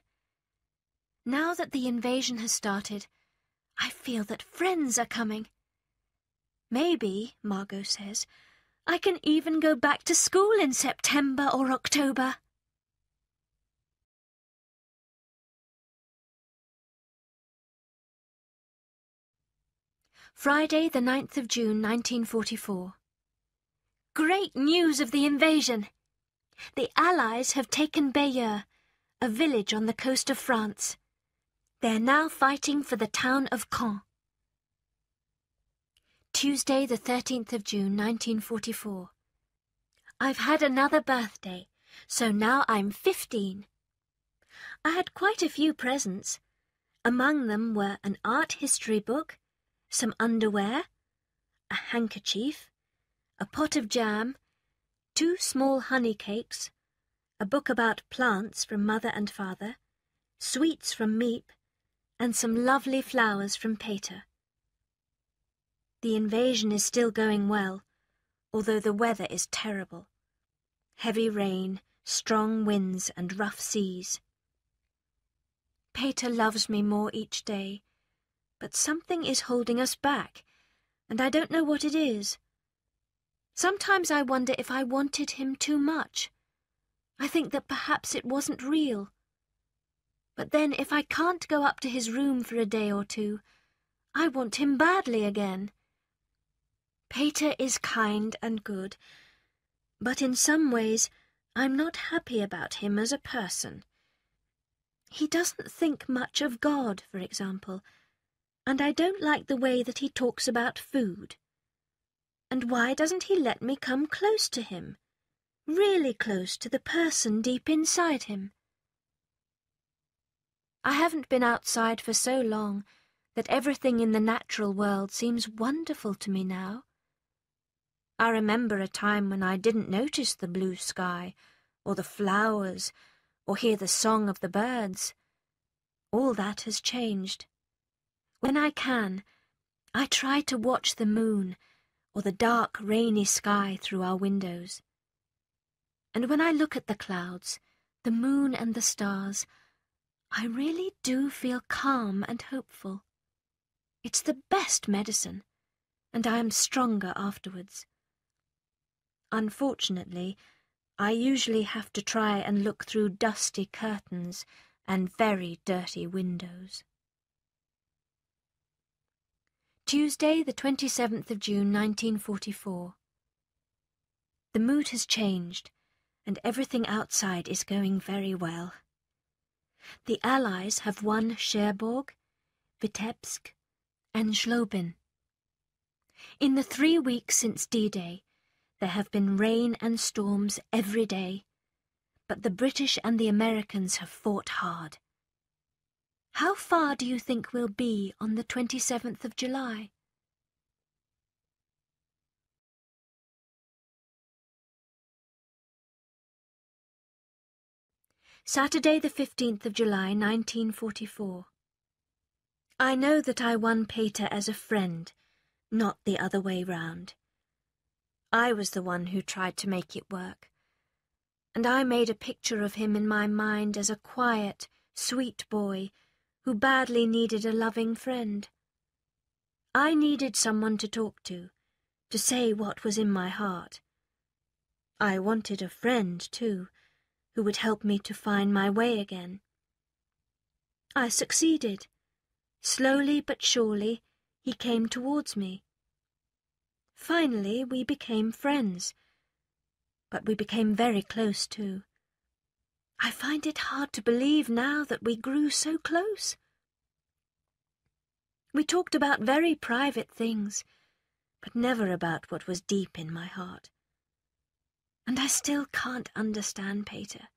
Now that the invasion has started, I feel that friends are coming. Maybe, Margot says, I can even go back to school in September or October. Friday, the 9th of June, 1944. Great news of the invasion! The Allies have taken Bayeux, a village on the coast of France. They're now fighting for the town of Caen. Tuesday, the 13th of June, 1944. I've had another birthday, so now I'm 15. I had quite a few presents. Among them were an art history book, some underwear, a handkerchief, a pot of jam, 2 small honey cakes, a book about plants from Mother and Father, sweets from Miep, and some lovely flowers from Peter. The invasion is still going well, although the weather is terrible. Heavy rain, strong winds and rough seas. Peter loves me more each day, but something is holding us back, and I don't know what it is. Sometimes I wonder if I wanted him too much. I think that perhaps it wasn't real. But then if I can't go up to his room for a day or two, I want him badly again. Peter is kind and good, but in some ways I'm not happy about him as a person. He doesn't think much of God, for example, and I don't like the way that he talks about food. And why doesn't he let me come close to him, really close to the person deep inside him? I haven't been outside for so long that everything in the natural world seems wonderful to me now. I remember a time when I didn't notice the blue sky, or the flowers, or hear the song of the birds. All that has changed. When I can, I try to watch the moon, or the dark, rainy sky through our windows. And when I look at the clouds, the moon and the stars, I really do feel calm and hopeful. It's the best medicine, and I am stronger afterwards. Unfortunately, I usually have to try and look through dusty curtains and very dirty windows. Tuesday, the 27th of June, 1944. The mood has changed, and everything outside is going very well. The Allies have won Cherbourg, Vitebsk, and Schloben. In the 3 weeks since D-Day, there have been rain and storms every day, but the British and the Americans have fought hard. How far do you think we'll be on the 27th of July? Saturday the 15th of July, 1944. I know that I won Peter as a friend, not the other way round. I was the one who tried to make it work, and I made a picture of him in my mind as a quiet, sweet boy who badly needed a loving friend. I needed someone to talk to say what was in my heart. I wanted a friend, too, who would help me to find my way again. I succeeded. Slowly but surely, he came towards me. Finally, we became friends, but we became very close, too. I find it hard to believe now that we grew so close. We talked about very private things, but never about what was deep in my heart. And I still can't understand Peter.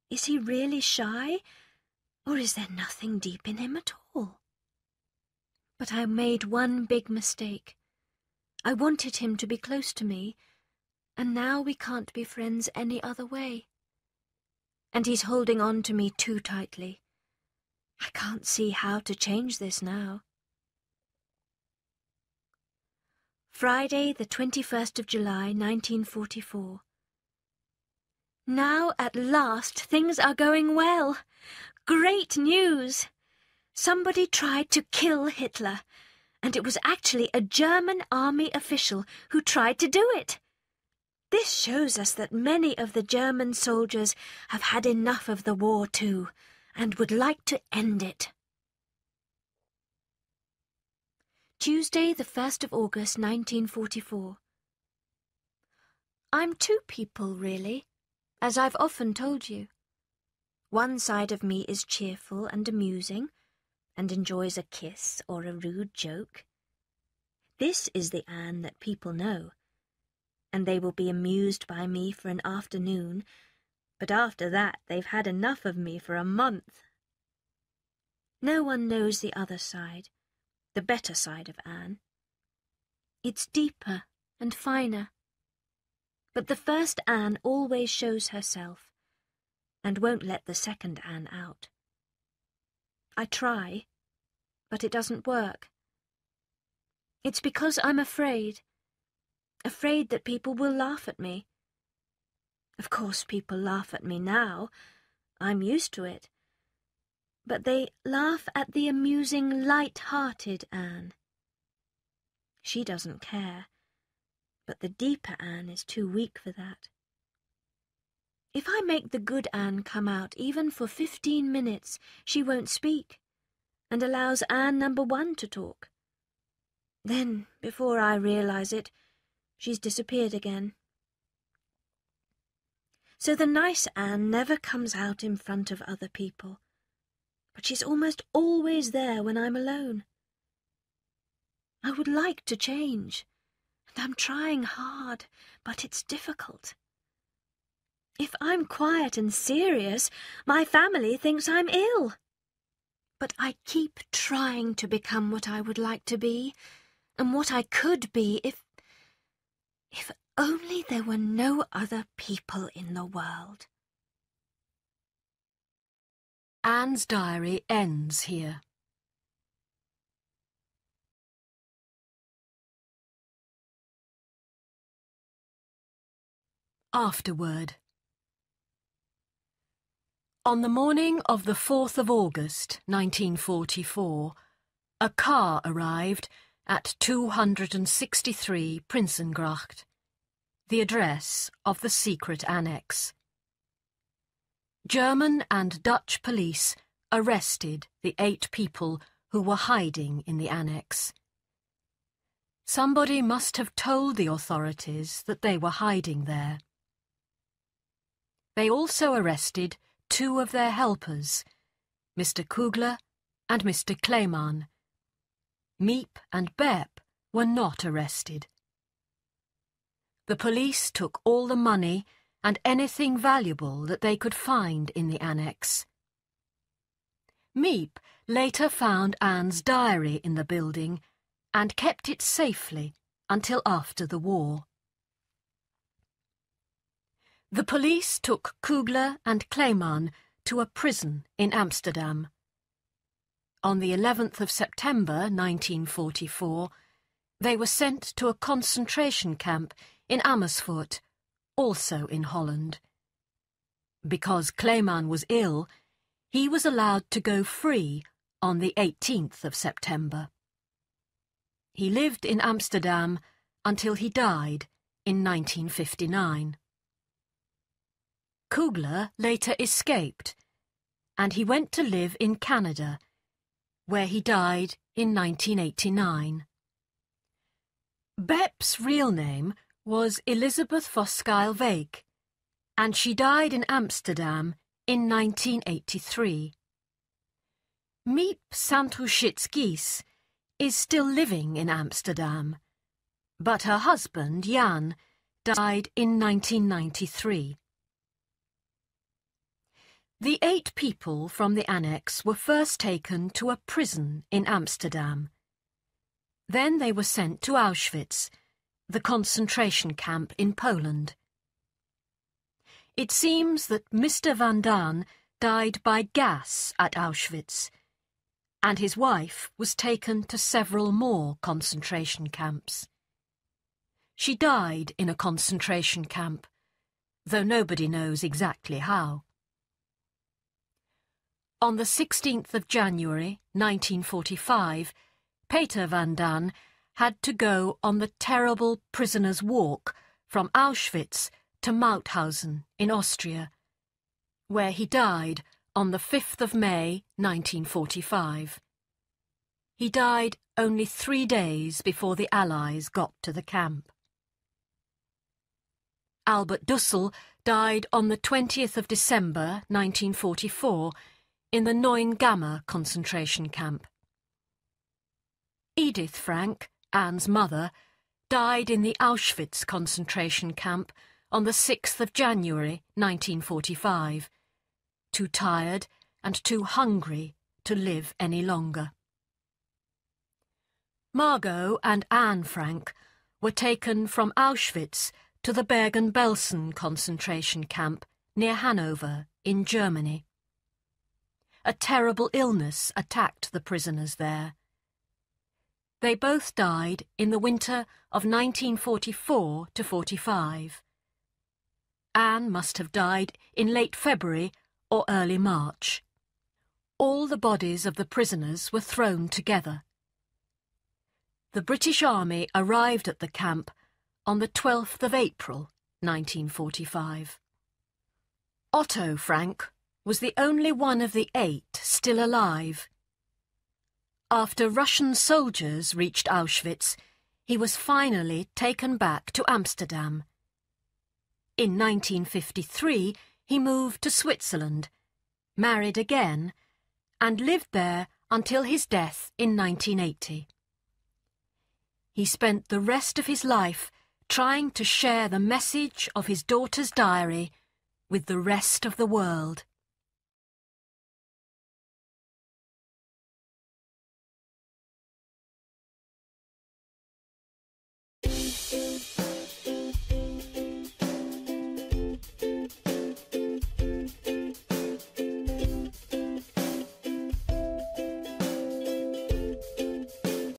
Is he really shy, or is there nothing deep in him at all? But I made one big mistake. I wanted him to be close to me, and now we can't be friends any other way. And he's holding on to me too tightly. I can't see how to change this now. Friday, the 21st of July, 1944. Now, at last, things are going well. Great news! Somebody tried to kill Hitler, and it was actually a German army official who tried to do it. This shows us that many of the German soldiers have had enough of the war too, and would like to end it. Tuesday, the 1st of August, 1944. I'm two people, really, as I've often told you. One side of me is cheerful and amusing, and enjoys a kiss or a rude joke. This is the Anne that people know, and they will be amused by me for an afternoon, but after that they've had enough of me for a month. No one knows the other side, the better side of Anne. It's deeper and finer, but the first Anne always shows herself, and won't let the second Anne out. I try, but it doesn't work. It's because I'm afraid that people will laugh at me. Of course, people laugh at me now. I'm used to it. But they laugh at the amusing, light-hearted Anne. She doesn't care, but the deeper Anne is too weak for that. If I make the good Anne come out even for 15 minutes, she won't speak, and allows Anne number 1 to talk. Then, before I realize it, she's disappeared again. So the nice Anne never comes out in front of other people, but she's almost always there when I'm alone. I would like to change, and I'm trying hard, but it's difficult. If I'm quiet and serious, my family thinks I'm ill. But I keep trying to become what I would like to be, and what I could be if only there were no other people in the world. Anne's diary ends here. Afterword. On the morning of the 4th of August, 1944, a car arrived at 263 Prinsengracht, the address of the secret annex. German and Dutch police arrested the 8 people who were hiding in the annex. Somebody must have told the authorities that they were hiding there. They also arrested 2 of their helpers, Mr. Kugler and Mr. Kleeman. Miep and Bep were not arrested. The police took all the money and anything valuable that they could find in the annex. Miep later found Anne's diary in the building and kept it safely until after the war. The police took Kugler and Kleeman to a prison in Amsterdam. On the 11th of September 1944, they were sent to a concentration camp in Amersfoort, also in Holland. Because Kleeman was ill, he was allowed to go free on the 18th of September. He lived in Amsterdam until he died in 1959. Kugler later escaped, and he went to live in Canada, where he died in 1989. Bep's real name was Elizabeth Voskuil-Veek, and she died in Amsterdam in 1983. Miep Sandhushitz-Gies is still living in Amsterdam, but her husband, Jan, died in 1993. The 8 people from the annex were first taken to a prison in Amsterdam. Then they were sent to Auschwitz, the concentration camp in Poland. It seems that Mr. Van Daan died by gas at Auschwitz, and his wife was taken to several more concentration camps. She died in a concentration camp, though nobody knows exactly how. On the 16th of January 1945, Peter Van Daan had to go on the terrible prisoner's walk from Auschwitz to Mauthausen in Austria, where he died on the 5th of May 1945. He died only 3 days before the Allies got to the camp. Albert Dussel died on the 20th of December 1944 in the Neuengamme concentration camp. Edith Frank, Anne's mother, died in the Auschwitz concentration camp on the 6th of January 1945, too tired and too hungry to live any longer. Margot and Anne Frank were taken from Auschwitz to the Bergen-Belsen concentration camp near Hanover in Germany. A terrible illness attacked the prisoners there. They both died in the winter of 1944 to 45. Anne must have died in late February or early March. All the bodies of the prisoners were thrown together. The British Army arrived at the camp on the 12th of April 1945. Otto Frank was the only one of the 8 still alive. After Russian soldiers reached Auschwitz, he was finally taken back to Amsterdam. In 1953, he moved to Switzerland, married again, and lived there until his death in 1980. He spent the rest of his life trying to share the message of his daughter's diary with the rest of the world.